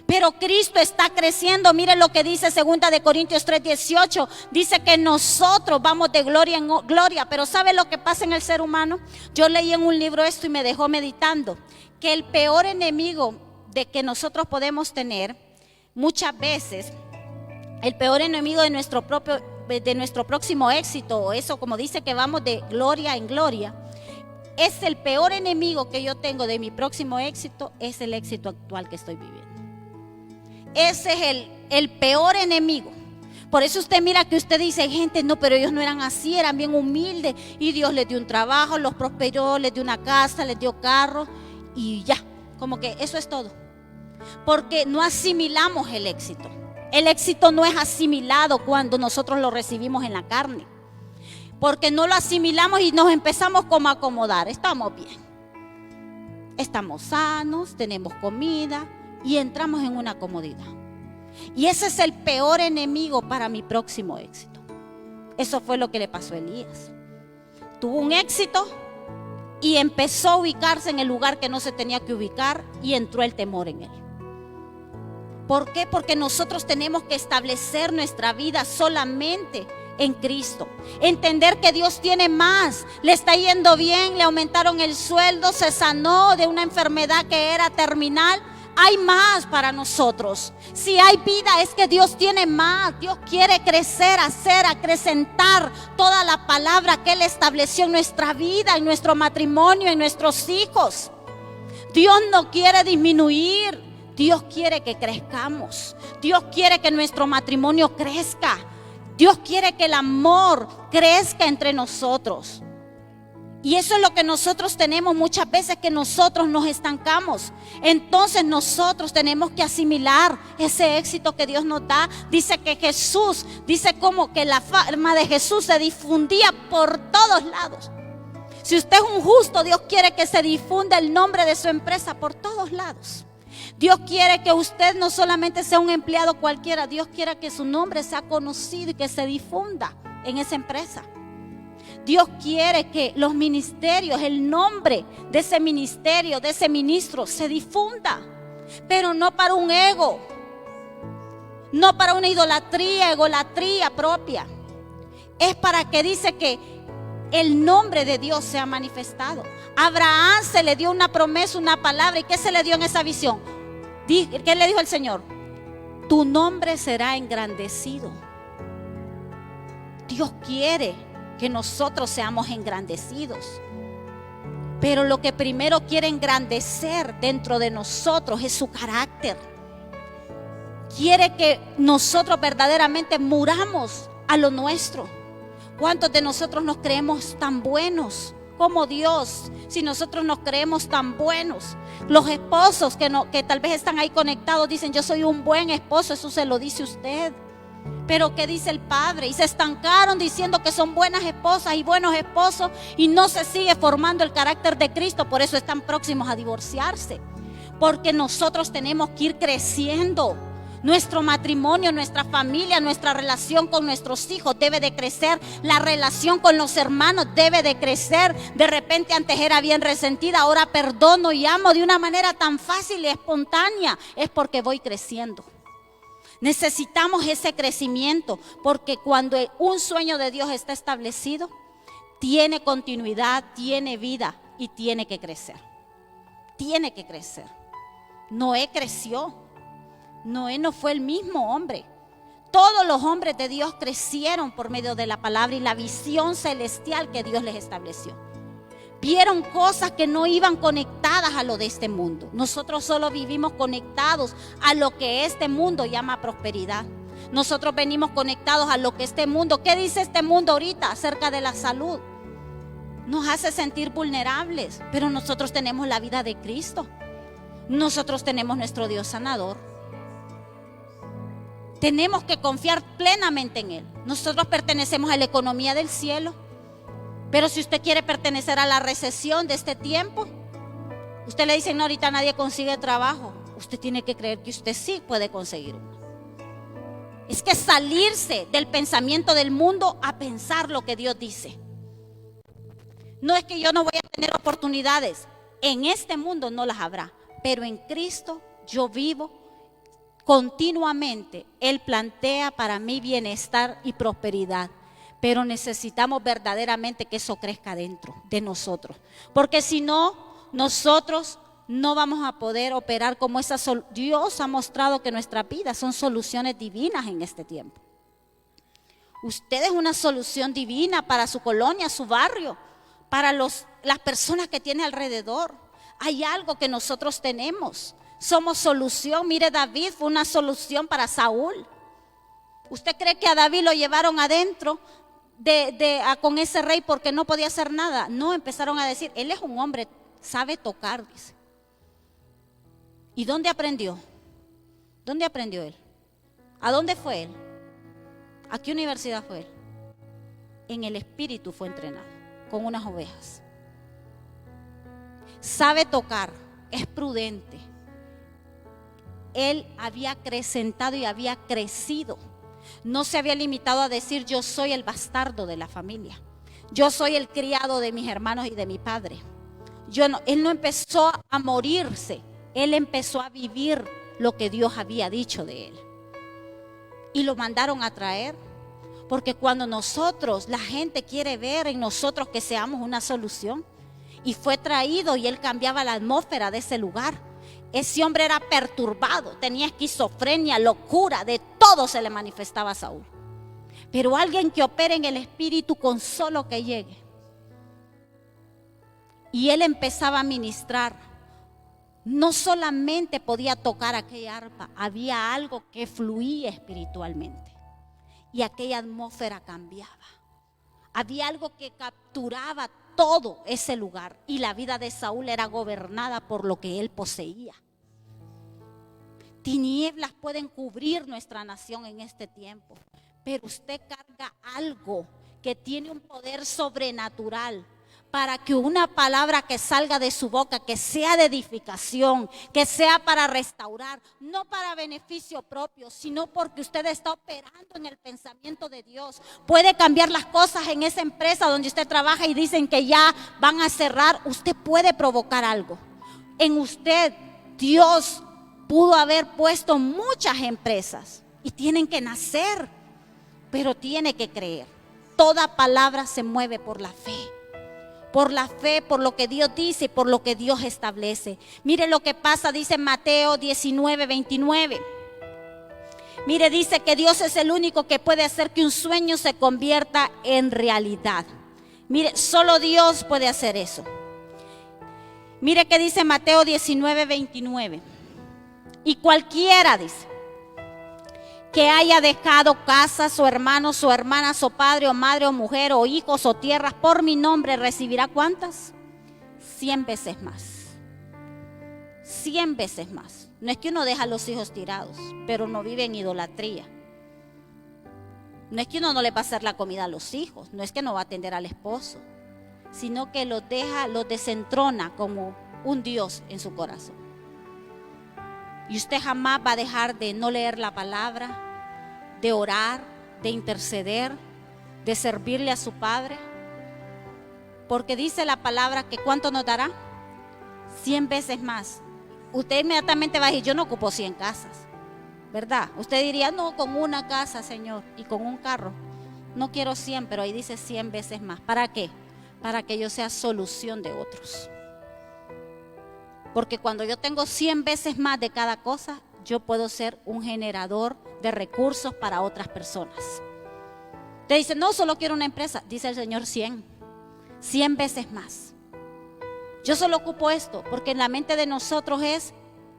Pero Cristo está creciendo. Mire lo que dice 2 de Corintios 3:18. Dice que nosotros vamos de gloria en gloria. Pero ¿sabe lo que pasa en el ser humano? Yo leí en un libro esto y me dejó meditando. Que el peor enemigo de que nosotros podemos tener, muchas veces, el peor enemigo de nuestro próximo éxito, o eso como dice que vamos de gloria en gloria, es el peor enemigo que yo tengo de mi próximo éxito, es el éxito actual que estoy viviendo. Ese es el peor enemigo. Por eso usted mira que usted dice, gente, no, pero ellos no eran así, eran bien humildes. Y Dios les dio un trabajo, los prosperó, les dio una casa, les dio carro. Y ya, como que eso es todo. Porque no asimilamos el éxito. El éxito no es asimilado cuando nosotros lo recibimos en la carne. Porque no lo asimilamos y nos empezamos como a acomodar. Estamos bien. Estamos sanos, tenemos comida. Y entramos en una comodidad. Y ese es el peor enemigo para mi próximo éxito. Eso fue lo que le pasó a Elías. Tuvo un éxito y empezó a ubicarse en el lugar que no se tenía que ubicar y entró el temor en él. ¿Por qué? Porque nosotros tenemos que establecer nuestra vida solamente en Cristo. Entender que Dios tiene más. Le está yendo bien, le aumentaron el sueldo, se sanó de una enfermedad que era terminal. Hay más para nosotros. Si hay vida es que Dios tiene más. Dios quiere crecer, hacer, acrecentar toda la palabra que Él estableció en nuestra vida, en nuestro matrimonio, en nuestros hijos. Dios no quiere disminuir. Dios quiere que crezcamos. Dios quiere que nuestro matrimonio crezca. Dios quiere que el amor crezca entre nosotros. Y eso es lo que nosotros tenemos muchas veces, que nosotros nos estancamos. Entonces nosotros tenemos que asimilar ese éxito que Dios nos da. Dice que Jesús, dice como que la fama de Jesús se difundía por todos lados. Si usted es un justo, Dios quiere que se difunda el nombre de su empresa por todos lados. Dios quiere que usted no solamente sea un empleado cualquiera, Dios quiere que su nombre sea conocido y que se difunda en esa empresa. Dios quiere que los ministerios, el nombre de ese ministerio, de ese ministro, se difunda. Pero no para un ego, no para una egolatría propia. Es para que dice que el nombre de Dios sea manifestado. A Abraham se le dio una promesa, una palabra. ¿Y qué se le dio en esa visión? ¿Qué le dijo el Señor? Tu nombre será engrandecido. Dios quiere que nosotros seamos engrandecidos. Pero lo que primero quiere engrandecer dentro de nosotros es su carácter. Quiere que nosotros verdaderamente muramos a lo nuestro. ¿Cuántos de nosotros nos creemos tan buenos como Dios? Si nosotros nos creemos tan buenos. Los esposos que tal vez están ahí conectados dicen, yo soy un buen esposo. Eso se lo dice usted. Pero ¿qué dice el Padre? Y se estancaron diciendo que son buenas esposas y buenos esposos, y no se sigue formando el carácter de Cristo. Por eso están próximos a divorciarse. Porque nosotros tenemos que ir creciendo. Nuestro matrimonio, nuestra familia, nuestra relación con nuestros hijos debe de crecer. La relación con los hermanos debe de crecer. De repente antes era bien resentida, ahora perdono y amo de una manera tan fácil y espontánea. Es porque voy creciendo. Necesitamos ese crecimiento, porque cuando un sueño de Dios está establecido, tiene continuidad, tiene vida y tiene que crecer. Tiene que crecer. Noé creció. Noé no fue el mismo hombre. Todos los hombres de Dios crecieron por medio de la palabra y la visión celestial que Dios les estableció. Vieron cosas que no iban conectadas a lo de este mundo. Nosotros solo vivimos conectados a lo que este mundo llama prosperidad. Nosotros venimos conectados a lo que este mundo, ¿qué dice este mundo ahorita acerca de la salud? Nos hace sentir vulnerables, pero nosotros tenemos la vida de Cristo. Nosotros tenemos nuestro Dios sanador. Tenemos que confiar plenamente en Él. Nosotros pertenecemos a la economía del cielo. Pero si usted quiere pertenecer a la recesión de este tiempo, usted le dice, no, ahorita nadie consigue trabajo. Usted tiene que creer que usted sí puede conseguir uno. Es que salirse del pensamiento del mundo a pensar lo que Dios dice. No es que yo no voy a tener oportunidades. En este mundo no las habrá. Pero en Cristo yo vivo Continuamente Él plantea para mi bienestar y prosperidad. Pero necesitamos verdaderamente que eso crezca dentro de nosotros. Porque si no, nosotros no vamos a poder operar como esa Dios ha mostrado que nuestras vidas son soluciones divinas en este tiempo. Usted es una solución divina para su colonia, su barrio, para las personas que tiene alrededor. Hay algo que nosotros tenemos. Somos solución. Mire, David fue una solución para Saúl. ¿Usted cree que a David lo llevaron adentro con ese rey porque no podía hacer nada? No, empezaron a decir, él es un hombre, sabe tocar, dice. ¿Y dónde aprendió? ¿Dónde aprendió él? ¿A dónde fue él? ¿A qué universidad fue él? En el espíritu fue entrenado, con unas ovejas. Sabe tocar, es prudente. Él había acrecentado y había crecido. No se había limitado a decir yo soy el bastardo de la familia. Yo soy el criado de mis hermanos y de mi padre. Él no empezó a morirse. Él empezó a vivir lo que Dios había dicho de él. Y lo mandaron a traer. Porque cuando la gente quiere ver en nosotros que seamos una solución. Y fue traído y él cambiaba la atmósfera de ese lugar. Ese hombre era perturbado, tenía esquizofrenia, locura, de todo se le manifestaba a Saúl. Pero alguien que opere en el espíritu con solo que llegue. Y él empezaba a ministrar. No solamente podía tocar aquella arpa, había algo que fluía espiritualmente. Y aquella atmósfera cambiaba. Había algo que capturaba todo ese lugar. Y la vida de Saúl era gobernada por lo que él poseía. Tinieblas pueden cubrir nuestra nación en este tiempo, pero usted carga algo que tiene un poder sobrenatural para que una palabra que salga de su boca, que sea de edificación, que sea para restaurar, no para beneficio propio, sino porque usted está operando en el pensamiento de Dios. Puede cambiar las cosas en esa empresa donde usted trabaja y dicen que ya van a cerrar. Usted puede provocar algo. En usted, Dios pudo haber puesto muchas empresas y tienen que nacer, pero tiene que creer. Toda palabra se mueve por la fe. Por la fe, por lo que Dios dice, por lo que Dios establece. Mire lo que pasa, dice Mateo 19:29. Mire, dice que Dios es el único que puede hacer que un sueño se convierta en realidad. Mire, solo Dios puede hacer eso. Mire que dice Mateo 19:29. Y cualquiera, dice, que haya dejado casas o hermanos o hermanas o padre o madre o mujer o hijos o tierras por mi nombre, ¿recibirá cuántas? 100 veces más. 100 veces más. No es que uno deja a los hijos tirados, pero no vive en idolatría. No es que uno no le va a hacer la comida a los hijos, no es que no va a atender al esposo, sino que los deja, los desentrona como un Dios en su corazón. Y usted jamás va a dejar de no leer la palabra, de orar, de interceder, de servirle a su Padre. Porque dice la palabra que ¿cuánto nos dará? 100 veces más. Usted inmediatamente va a decir, yo no ocupo 100 casas, ¿verdad? Usted diría, no, con una casa, Señor, y con un carro. No quiero 100, pero ahí dice 100 veces más. ¿Para qué? Para que yo sea solución de otros. Porque cuando yo tengo 100 veces más de cada cosa, yo puedo ser un generador de recursos para otras personas. Te dice, no, solo quiero una empresa. Dice el Señor 100 veces más. Yo solo ocupo esto, porque en la mente de nosotros es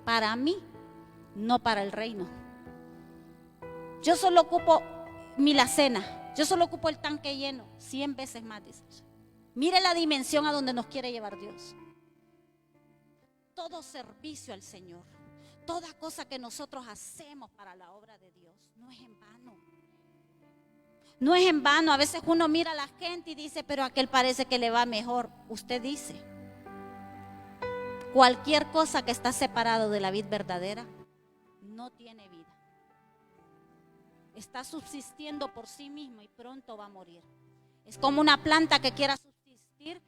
para mí, no para el reino. Yo solo ocupo mi alacena, yo solo ocupo el tanque lleno. 100 veces más, dice. Mire la dimensión a donde nos quiere llevar Dios. Todo servicio al Señor, toda cosa que nosotros hacemos para la obra de Dios, no es en vano. No es en vano. A veces uno mira a la gente y dice, pero a aquel parece que le va mejor. Usted dice, cualquier cosa que está separado de la vid verdadera no tiene vida. Está subsistiendo por sí mismo y pronto va a morir. Es como una planta que quiera subsistir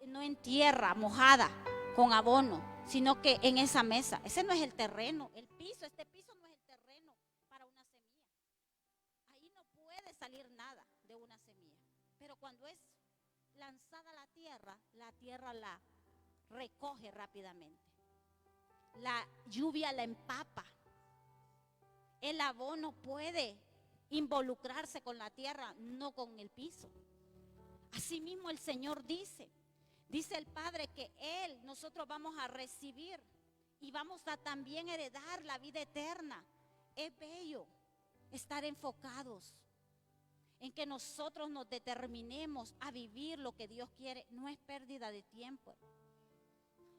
no en tierra mojada, con abono, sino que en esa mesa. Ese no es el terreno, el piso. piso. Este piso no es el terreno para una semilla. Ahí no puede salir nada de una semilla. Pero cuando es lanzada a la tierra la recoge rápidamente. La lluvia la empapa. El abono puede involucrarse con la tierra, no con el piso. Asimismo el Señor dice el Padre que nosotros vamos a recibir y vamos a también heredar la vida eterna. Es bello estar enfocados en que nosotros nos determinemos a vivir lo que Dios quiere. No es pérdida de tiempo.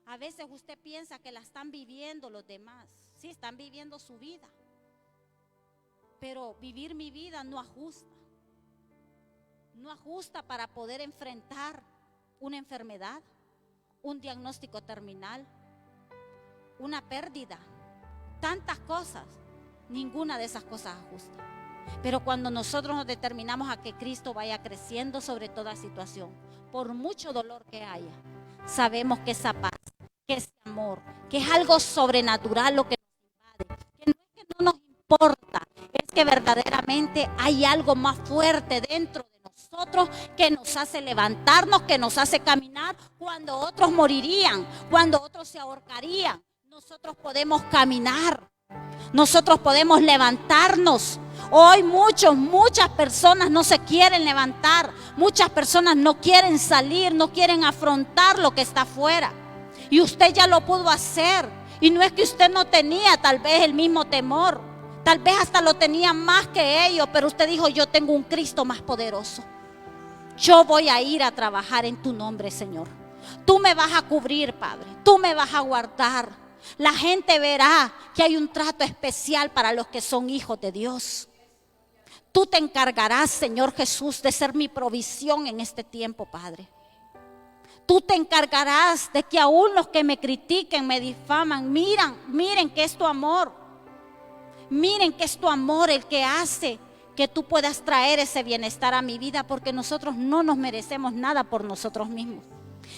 A veces usted piensa que la están viviendo los demás. Sí, están viviendo su vida. Pero vivir mi vida no ajusta. No ajusta para poder enfrentar una enfermedad, un diagnóstico terminal, una pérdida, tantas cosas. Ninguna de esas cosas ajusta. Pero cuando nosotros nos determinamos a que Cristo vaya creciendo sobre toda situación, por mucho dolor que haya, sabemos que esa paz, que ese amor, que es algo sobrenatural lo que nos invade, que no es que no nos importa, es que verdaderamente hay algo más fuerte dentro de nosotros que nos hace levantarnos, que nos hace caminar cuando otros morirían, cuando otros se ahorcarían. Nosotros podemos caminar, nosotros podemos levantarnos. Hoy muchas personas no se quieren levantar, muchas personas no quieren salir, no quieren afrontar lo que está afuera. Y usted ya lo pudo hacer. Y no es que usted no tenía tal vez el mismo temor, tal vez hasta lo tenía más que ellos, pero usted dijo: yo tengo un Cristo más poderoso. Yo voy a ir a trabajar en tu nombre, Señor. Tú me vas a cubrir, Padre. Tú me vas a guardar. La gente verá que hay un trato especial para los que son hijos de Dios. Tú te encargarás, Señor Jesús, de ser mi provisión en este tiempo, Padre. Tú te encargarás de que aún los que me critiquen, me difaman, miren que es tu amor. Miren que es tu amor el que hace que tú puedas traer ese bienestar a mi vida, porque nosotros no nos merecemos nada por nosotros mismos.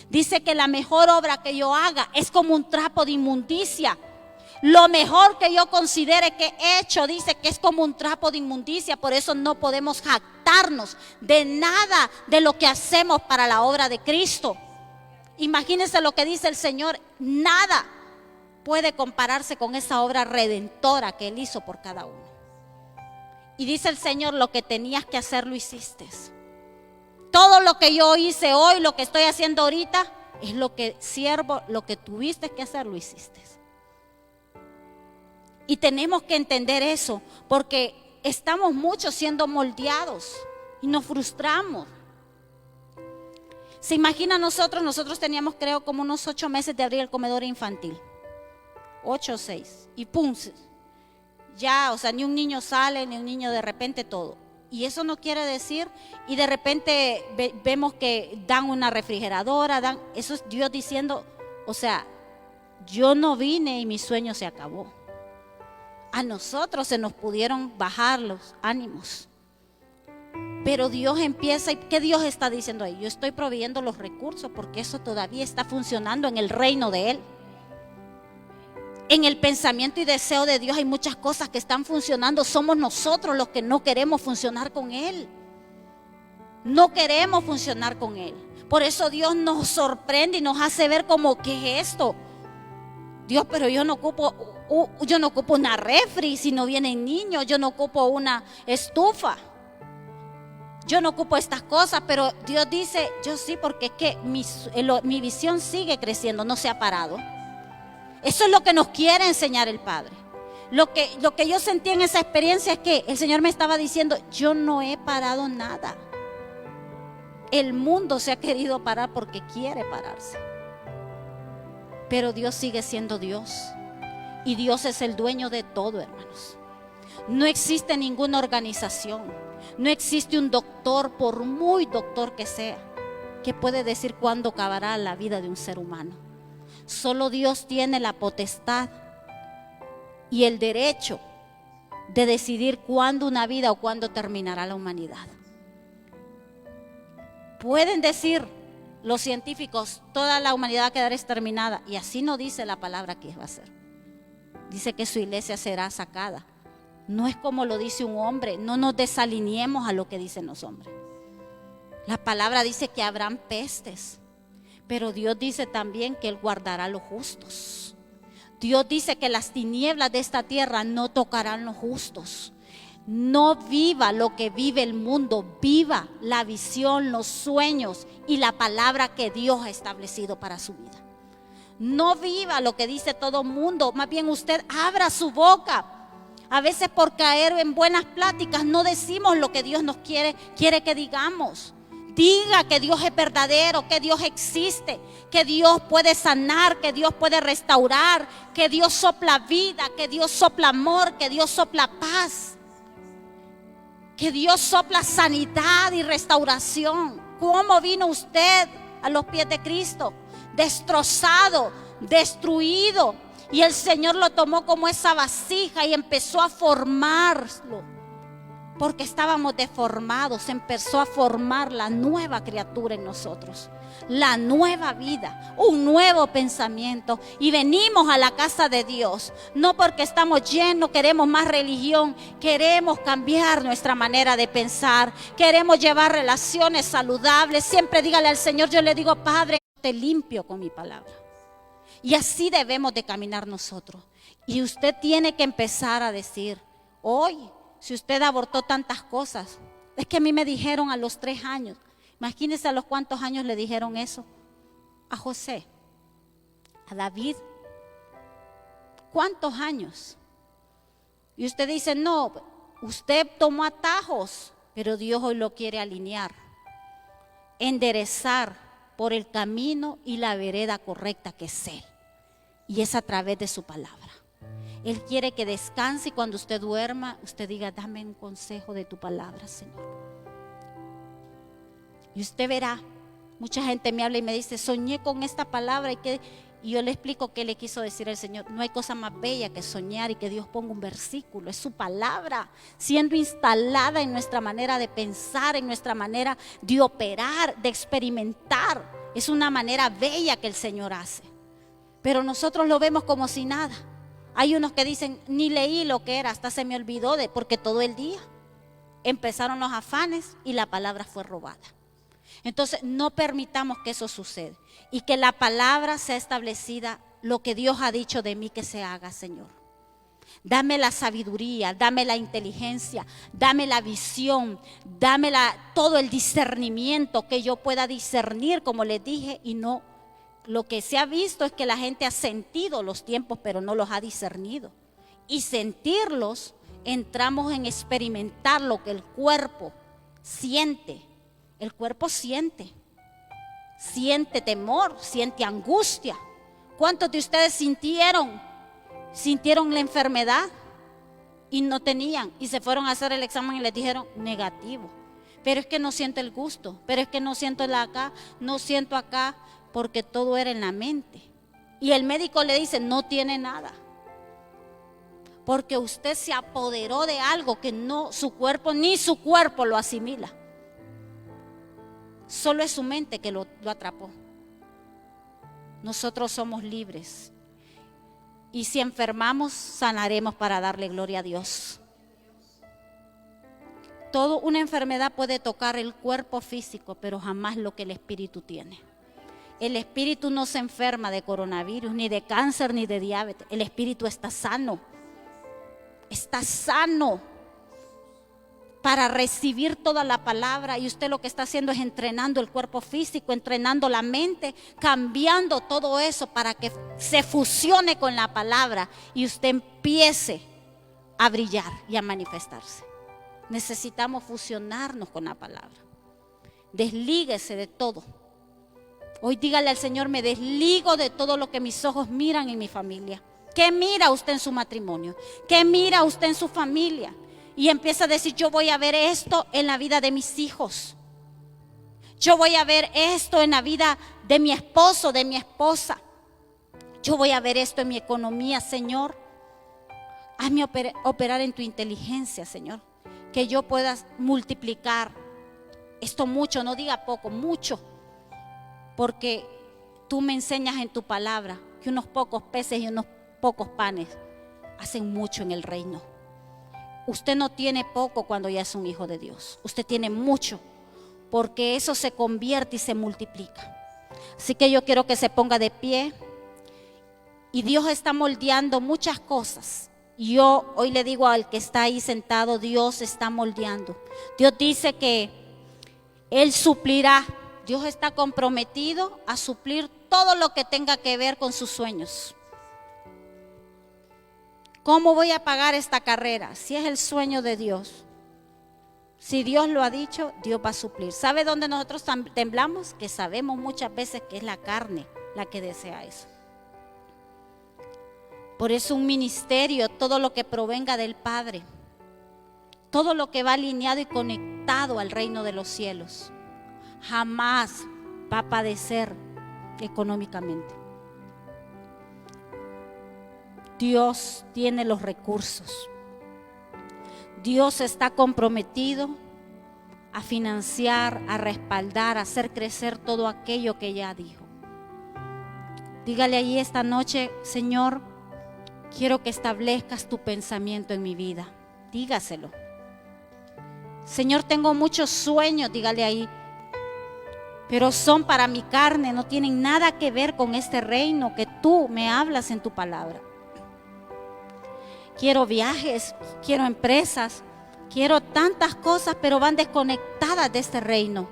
Dice que la mejor obra que yo haga es como un trapo de inmundicia. Lo mejor que yo considere que he hecho, dice que es como un trapo de inmundicia. Por eso no podemos jactarnos de nada de lo que hacemos para la obra de Cristo. Imagínense lo que dice el Señor: nada puede compararse con esa obra redentora que Él hizo por cada uno. Y dice el Señor: lo que tenías que hacer lo hiciste. Todo lo que yo hice hoy, lo que estoy haciendo ahorita, es lo que siervo, lo que tuviste que hacer lo hiciste. Y tenemos que entender eso, porque estamos muchos siendo moldeados y nos frustramos. Se imagina nosotros teníamos, creo, como unos 8 meses de abrir el comedor infantil. 8 o 6. Y pum, ya, o sea, ni un niño sale, ni un niño de repente todo. Y eso no quiere decir, y de repente vemos que dan una refrigeradora, eso es Dios diciendo, o sea, yo no vine y mi sueño se acabó. A nosotros se nos pudieron bajar los ánimos. Pero Dios empieza, ¿y qué Dios está diciendo ahí? Yo estoy proveyendo los recursos porque eso todavía está funcionando en el reino de Él. En el pensamiento y deseo de Dios hay muchas cosas que están funcionando. Somos nosotros los que no queremos funcionar con Él. No queremos funcionar con Él. Por eso Dios nos sorprende y nos hace ver como, ¿qué es esto? Dios, pero yo no ocupo una refri si no vienen niños. Yo no ocupo una estufa. Yo no ocupo estas cosas, pero Dios dice, yo sí, porque es que mi visión sigue creciendo, no se ha parado. Eso es lo que nos quiere enseñar el Padre. Lo que yo sentí en esa experiencia es que el Señor me estaba diciendo, yo no he parado nada. El mundo se ha querido parar porque quiere pararse. Pero Dios sigue siendo Dios. Y Dios es el dueño de todo, hermanos. No existe ninguna organización, no existe un doctor, por muy doctor que sea, que puede decir cuándo acabará la vida de un ser humano. Solo Dios tiene la potestad y el derecho de decidir cuándo una vida o cuándo terminará la humanidad. Pueden decir los científicos, toda la humanidad quedará exterminada, y así no dice la palabra que va a ser. dice que su iglesia será sacada. No es como lo dice un hombre, no nos desalineemos a lo que dicen los hombres. La palabra dice que habrán pestes, pero Dios dice también que Él guardará a los justos. Dios dice que las tinieblas de esta tierra no tocarán los justos. No viva lo que vive el mundo, viva la visión, los sueños y la palabra que Dios ha establecido para su vida. No viva lo que dice todo el mundo, más bien usted abra su boca. A veces por caer en buenas pláticas no decimos lo que Dios nos quiere que digamos. Diga que Dios es verdadero, que Dios existe, que Dios puede sanar, que Dios puede restaurar, que Dios sopla vida, que Dios sopla amor, que Dios sopla paz. Que Dios sopla sanidad y restauración. ¿Cómo vino usted a los pies de Cristo? Destrozado, destruido. Y el Señor lo tomó como esa vasija y empezó a formarlo. Porque estábamos deformados, empezó a formar la nueva criatura en nosotros. La nueva vida, un nuevo pensamiento. Y venimos a la casa de Dios, no porque estamos llenos, queremos más religión. Queremos cambiar nuestra manera de pensar. Queremos llevar relaciones saludables. Siempre dígale al Señor, yo le digo, Padre, te limpio con mi palabra. Y así debemos de caminar nosotros. Y usted tiene que empezar a decir, hoy, si usted abortó tantas cosas, es que a mí me dijeron a los 3 años. Imagínense a los cuántos años le dijeron eso. A José, a David. ¿Cuántos años? Y usted dice, no, usted tomó atajos, pero Dios hoy lo quiere alinear, enderezar por el camino y la vereda correcta que es Él. Y es a través de su palabra. Él quiere que descanse y cuando usted duerma, usted diga, dame un consejo de tu palabra, Señor. Y usted verá, mucha gente me habla y me dice, soñé con esta palabra y yo le explico qué le quiso decir el Señor. No hay cosa más bella que soñar y que Dios ponga un versículo. Es su palabra siendo instalada en nuestra manera de pensar, en nuestra manera de operar, de experimentar. Es una manera bella que el Señor hace. Pero nosotros lo vemos como si nada. Hay unos que dicen, ni leí lo que era, hasta se me olvidó porque todo el día empezaron los afanes y la palabra fue robada. Entonces no permitamos que eso suceda y que la palabra sea establecida, lo que Dios ha dicho de mí que se haga, Señor. Dame la sabiduría, dame la inteligencia, dame la visión, dame todo el discernimiento, que yo pueda discernir, como les dije, y no. Lo que se ha visto es que la gente ha sentido los tiempos, pero no los ha discernido. Y sentirlos, entramos en experimentar lo que el cuerpo siente. El cuerpo siente temor, siente angustia. ¿Cuántos de ustedes sintieron la enfermedad y no tenían? Y se fueron a hacer el examen y les dijeron negativo. Pero es que no siento el gusto, pero es que no siento acá, no siento acá. Porque todo era en la mente. Y el médico le dice, no tiene nada. Porque usted se apoderó de algo que no, su cuerpo lo asimila. Solo es su mente que lo atrapó. Nosotros somos libres. Y si enfermamos, sanaremos para darle gloria a Dios. Una enfermedad puede tocar el cuerpo físico, pero jamás lo que el espíritu tiene. El espíritu no se enferma de coronavirus, ni de cáncer, ni de diabetes. El espíritu está sano. Está sano para recibir toda la palabra. Y usted lo que está haciendo es entrenando el cuerpo físico, entrenando la mente, cambiando todo eso para que se fusione con la palabra y usted empiece a brillar y a manifestarse. Necesitamos fusionarnos con la palabra. Deslíguese de todo. Hoy dígale al Señor, me desligo de todo lo que mis ojos miran en mi familia. ¿Qué mira usted en su matrimonio? ¿Qué mira usted en su familia? Y empieza a decir, yo voy a ver esto en la vida de mis hijos. Yo voy a ver esto en la vida de mi esposo, de mi esposa. Yo voy a ver esto en mi economía, Señor. Hazme operar en tu inteligencia, Señor. Que yo pueda multiplicar esto mucho, no diga poco, mucho. Porque tú me enseñas en tu palabra que unos pocos peces y unos pocos panes hacen mucho en el reino. Usted no tiene poco cuando ya es un hijo de Dios. Usted tiene mucho, porque eso se convierte y se multiplica. Así que yo quiero que se ponga de pie. Y Dios está moldeando muchas cosas. Y yo hoy le digo al que está ahí sentado, Dios está moldeando. Dios dice que Él suplirá. Dios está comprometido a suplir todo lo que tenga que ver con sus sueños. ¿Cómo voy a pagar esta carrera? Si es el sueño de Dios. Si Dios lo ha dicho, Dios va a suplir. ¿Sabe dónde nosotros temblamos? Que sabemos muchas veces que es la carne la que desea eso. Por eso un ministerio, todo lo que provenga del Padre, todo lo que va alineado y conectado al reino de los cielos, jamás va a padecer económicamente. Dios tiene los recursos. Dios está comprometido a financiar, a respaldar, a hacer crecer todo aquello que ya dijo. Dígale allí esta noche: Señor, quiero que establezcas tu pensamiento en mi vida. Dígaselo. Señor, tengo muchos sueños, dígale ahí, pero son para mi carne, no tienen nada que ver con este reino que tú me hablas en tu palabra. Quiero viajes, quiero empresas, quiero tantas cosas, pero van desconectadas de este reino.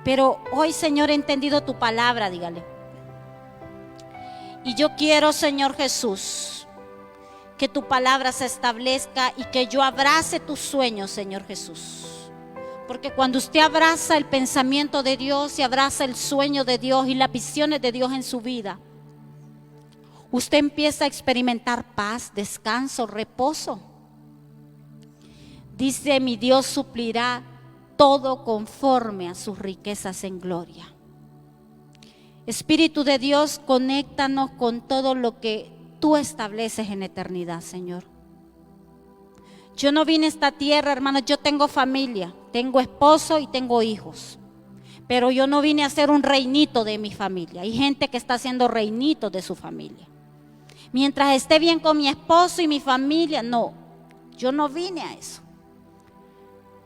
Pero hoy, Señor, he entendido tu palabra, dígale. Y yo quiero, Señor Jesús, que tu palabra se establezca y que yo abrace tus sueños, Señor Jesús. Porque cuando usted abraza el pensamiento de Dios y abraza el sueño de Dios y las visiones de Dios en su vida, usted empieza a experimentar paz, descanso, reposo. Dice: mi Dios suplirá todo conforme a sus riquezas en gloria. Espíritu de Dios, conéctanos con todo lo que tú estableces en eternidad, Señor. Yo no vine a esta tierra, hermanos, yo tengo familia, tengo esposo y tengo hijos. Pero yo no vine a ser un reinito de mi familia. Hay gente que está haciendo reinitos de su familia. Mientras esté bien con mi esposo y mi familia, no, yo no vine a eso.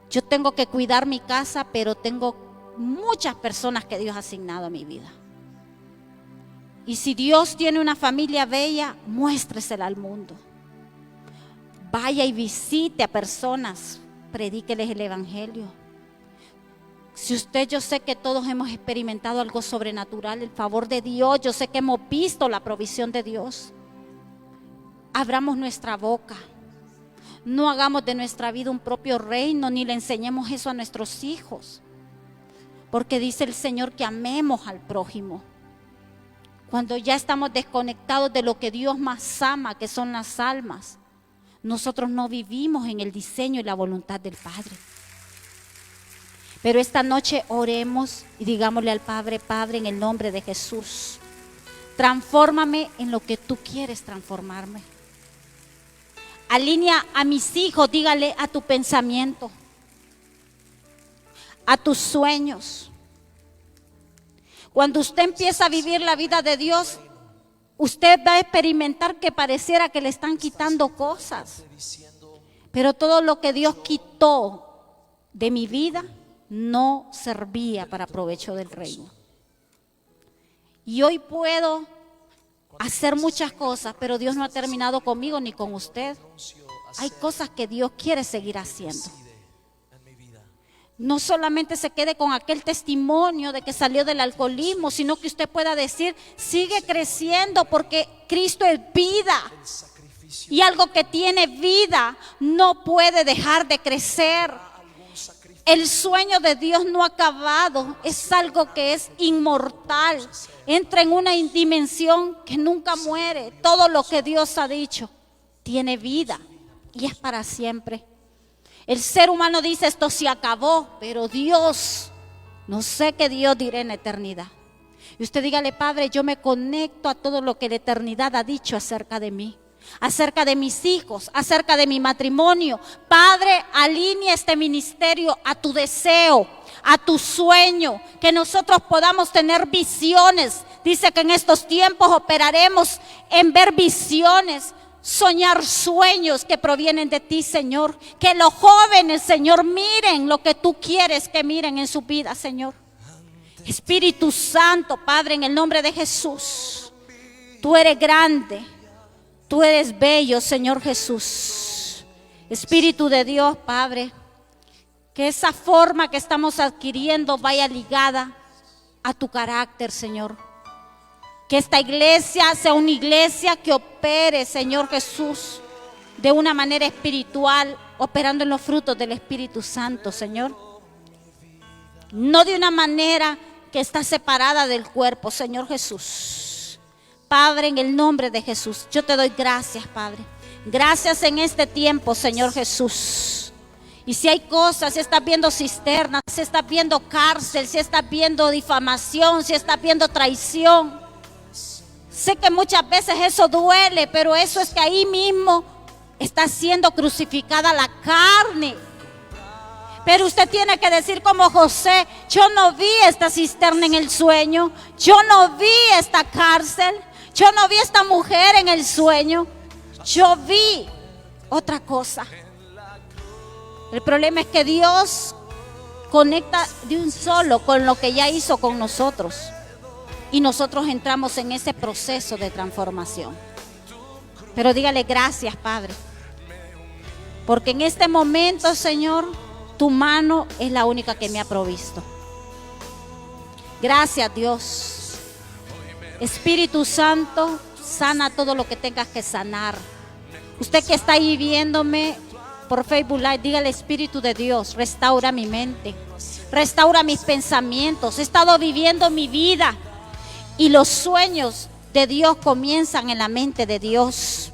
Yo tengo que cuidar mi casa, pero tengo muchas personas que Dios ha asignado a mi vida. Y si Dios tiene una familia bella, muéstresela al mundo. Vaya y visite a personas, predíqueles el evangelio. Si usted, yo sé que todos hemos experimentado algo sobrenatural, el favor de Dios, yo sé que hemos visto la provisión de Dios. Abramos nuestra boca. No hagamos de nuestra vida un propio reino, ni le enseñemos eso a nuestros hijos. Porque dice el Señor que amemos al prójimo. Cuando ya estamos desconectados de lo que Dios más ama, que son las almas, nosotros no vivimos en el diseño y la voluntad del Padre. Pero esta noche oremos y digámosle al Padre: Padre, en el nombre de Jesús, transfórmame en lo que tú quieres transformarme. Alinea a mis hijos, dígale, a tu pensamiento, a tus sueños. Cuando usted empieza a vivir la vida de Dios, usted va a experimentar que pareciera que le están quitando cosas. Pero todo lo que Dios quitó de mi vida no servía para provecho del reino. Y hoy puedo hacer muchas cosas, pero Dios no ha terminado conmigo ni con usted. Hay cosas que Dios quiere seguir haciendo. No solamente se quede con aquel testimonio de que salió del alcoholismo, sino que usted pueda decir: sigue creciendo, porque Cristo es vida. Y algo que tiene vida no puede dejar de crecer. El sueño de Dios no ha acabado, es algo que es inmortal. Entra en una dimensión que nunca muere. Todo lo que Dios ha dicho tiene vida y es para siempre. El ser humano dice: esto se acabó, pero Dios, no sé qué Dios dirá en eternidad. Y usted dígale: Padre, yo me conecto a todo lo que la eternidad ha dicho acerca de mí, acerca de mis hijos, acerca de mi matrimonio. Padre, alinea este ministerio a tu deseo, a tu sueño, que nosotros podamos tener visiones dice que en estos tiempos operaremos en ver visiones, soñar sueños que provienen de ti, Señor. Que los jóvenes, Señor, miren lo que tú quieres que miren en su vida, Señor. Espíritu Santo, Padre, en el nombre de Jesús, tú eres grande, tú eres bello, Señor Jesús. Espíritu de Dios, Padre, que esa forma que estamos adquiriendo vaya ligada a tu carácter, Señor. Que esta iglesia sea una iglesia que opere, Señor Jesús, de una manera espiritual, operando en los frutos del Espíritu Santo, Señor. No de una manera que está separada del cuerpo, Señor Jesús. Padre, en el nombre de Jesús, yo te doy gracias, Padre. Gracias en este tiempo, Señor Jesús. Y si hay cosas, si estás viendo cisternas, si estás viendo cárcel, si estás viendo difamación, si estás viendo traición. Sé que muchas veces eso duele, pero eso es que ahí mismo está siendo crucificada la carne. Pero usted tiene que decir como José: yo no vi esta cisterna en el sueño, yo no vi esta cárcel, yo no vi esta mujer en el sueño, yo vi otra cosa. El problema es que Dios conecta de un solo con lo que ya hizo con nosotros. Y nosotros entramos en ese proceso de transformación. Pero dígale gracias, Padre. Porque en este momento, Señor, tu mano es la única que me ha provisto. Gracias, Dios. Espíritu Santo, sana todo lo que tengas que sanar. Usted que está ahí viéndome por Facebook Live, dígale: Espíritu de Dios, restaura mi mente, restaura mis pensamientos. He estado viviendo mi vida y los sueños de Dios comienzan en la mente de Dios.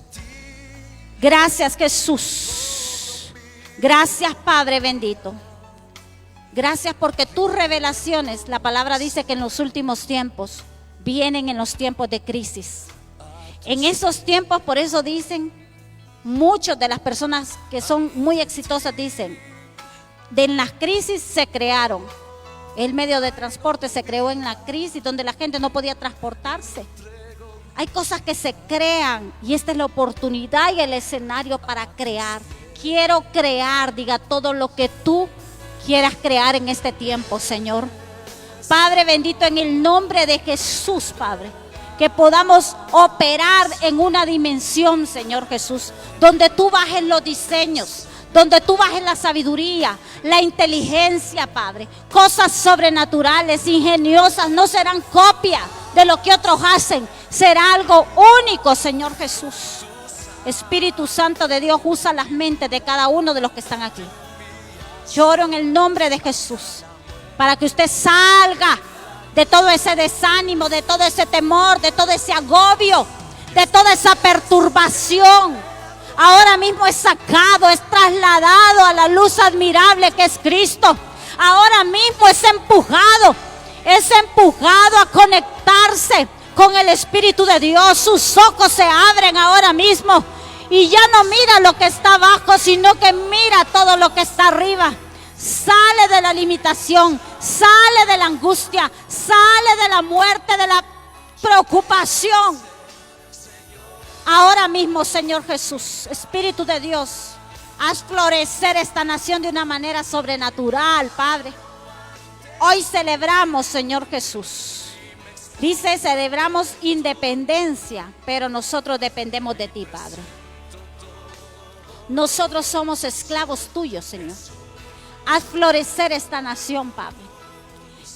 Gracias, Jesús. Gracias, Padre bendito. Gracias porque tus revelaciones, la palabra dice que en los últimos tiempos vienen en los tiempos de crisis. En esos tiempos, por eso dicen, muchas de las personas que son muy exitosas dicen, de las crisis se crearon. El medio de transporte se creó en la crisis donde la gente no podía transportarse. Hay cosas que se crean y esta es la oportunidad y el escenario para crear. Quiero crear, diga todo lo que tú quieras crear en este tiempo, Señor. Padre bendito, en el nombre de Jesús, Padre, que podamos operar en una dimensión, Señor Jesús, donde tú bajes los diseños, donde tú bajes la sabiduría, la inteligencia, Padre. Cosas sobrenaturales, ingeniosas, no serán copia de lo que otros hacen. Será algo único, Señor Jesús. Espíritu Santo de Dios, usa las mentes de cada uno de los que están aquí. Lloro en el nombre de Jesús, para que usted salga de todo ese desánimo, de todo ese temor, de todo ese agobio, de toda esa perturbación. Ahora mismo es sacado, es trasladado a la luz admirable que es Cristo. Ahora mismo es empujado a conectarse con el Espíritu de Dios. Sus ojos se abren ahora mismo y ya no mira lo que está abajo, sino que mira todo lo que está arriba. Sale de la limitación, sale de la angustia, sale de la muerte, de la preocupación. Ahora mismo, Señor Jesús, Espíritu de Dios, haz florecer esta nación de una manera sobrenatural, Padre. Hoy celebramos, Señor Jesús. Dice, celebramos independencia, pero nosotros dependemos de ti, Padre. Nosotros somos esclavos tuyos, Señor. Haz florecer esta nación, Padre.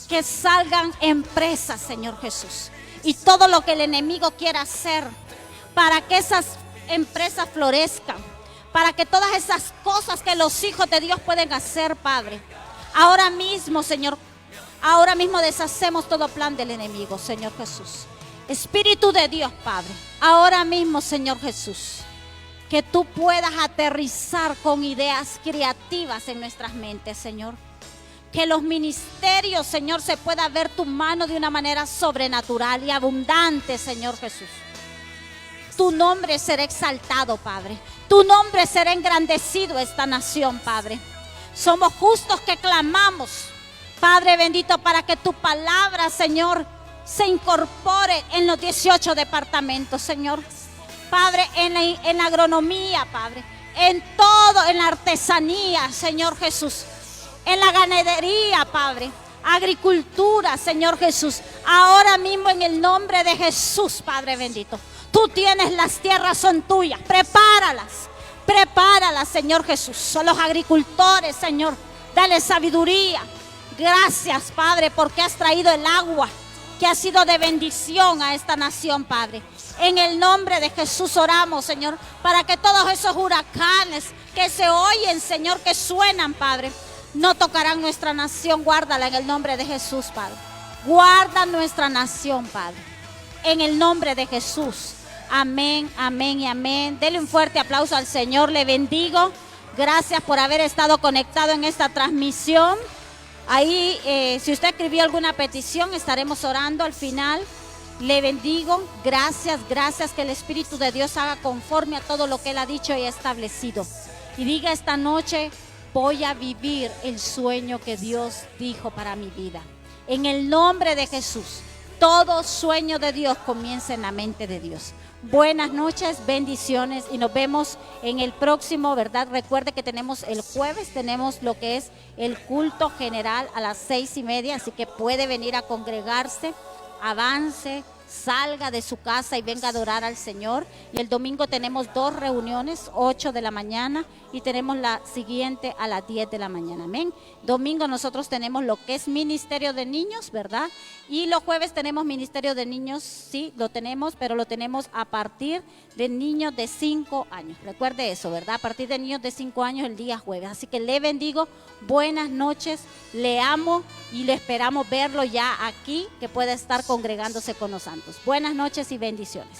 Que salgan empresas, Señor Jesús. Y todo lo que el enemigo quiera hacer para que esas empresas florezcan, para que todas esas cosas que los hijos de Dios pueden hacer, Padre. Ahora mismo, Señor, ahora mismo deshacemos todo plan del enemigo, Señor Jesús. Espíritu de Dios, Padre, ahora mismo, Señor Jesús, que tú puedas aterrizar con ideas creativas en nuestras mentes, Señor. Que los ministerios, Señor, se pueda ver tu mano de una manera sobrenatural y abundante, Señor Jesús. Tu nombre será exaltado, Padre. Tu nombre será engrandecido esta nación, Padre. Somos justos que clamamos, Padre bendito, para que tu palabra, Señor, se incorpore en los 18 departamentos, Señor. Padre, en la agronomía, Padre, en todo, en la artesanía, Señor Jesús, en la ganadería, Padre, agricultura, Señor Jesús. Ahora mismo en el nombre de Jesús, Padre bendito, tú tienes las tierras, son tuyas, prepáralas, Señor Jesús. Son los agricultores, Señor, dale sabiduría. Gracias, Padre, porque has traído el agua que ha sido de bendición a esta nación, Padre. En el nombre de Jesús oramos, Señor, para que todos esos huracanes que se oyen, Señor, que suenan, Padre, no tocarán nuestra nación. Guárdala en el nombre de Jesús, Padre. Guarda nuestra nación, Padre, en el nombre de Jesús. Amén, amén y amén. Dele un fuerte aplauso al Señor, le bendigo. Gracias por haber estado conectado en esta transmisión. Ahí, si usted escribió alguna petición, estaremos orando al final. Le bendigo. Gracias, gracias, que el Espíritu de Dios haga conforme a todo lo que Él ha dicho y establecido. Y diga esta noche: voy a vivir el sueño que Dios dijo para mi vida. En el nombre de Jesús, todo sueño de Dios comienza en la mente de Dios. Buenas noches, bendiciones, y nos vemos en el próximo, ¿verdad? Recuerde que tenemos el jueves, tenemos lo que es el culto general a las 6:30, así que puede venir a congregarse, avance, salga de su casa y venga a adorar al Señor. Y el domingo tenemos 2 reuniones, 8 de la mañana, y tenemos la siguiente a las 10 de la mañana. Amén. Domingo nosotros tenemos lo que es ministerio de niños, ¿verdad? Y los jueves tenemos ministerio de niños, sí, lo tenemos, pero lo tenemos a partir de niños de 5 años. Recuerde eso, ¿verdad? A partir de niños de 5 años el día jueves. Así que le bendigo, buenas noches, le amo y le esperamos verlo ya aquí, que pueda estar congregándose con los santos. Buenas noches y bendiciones.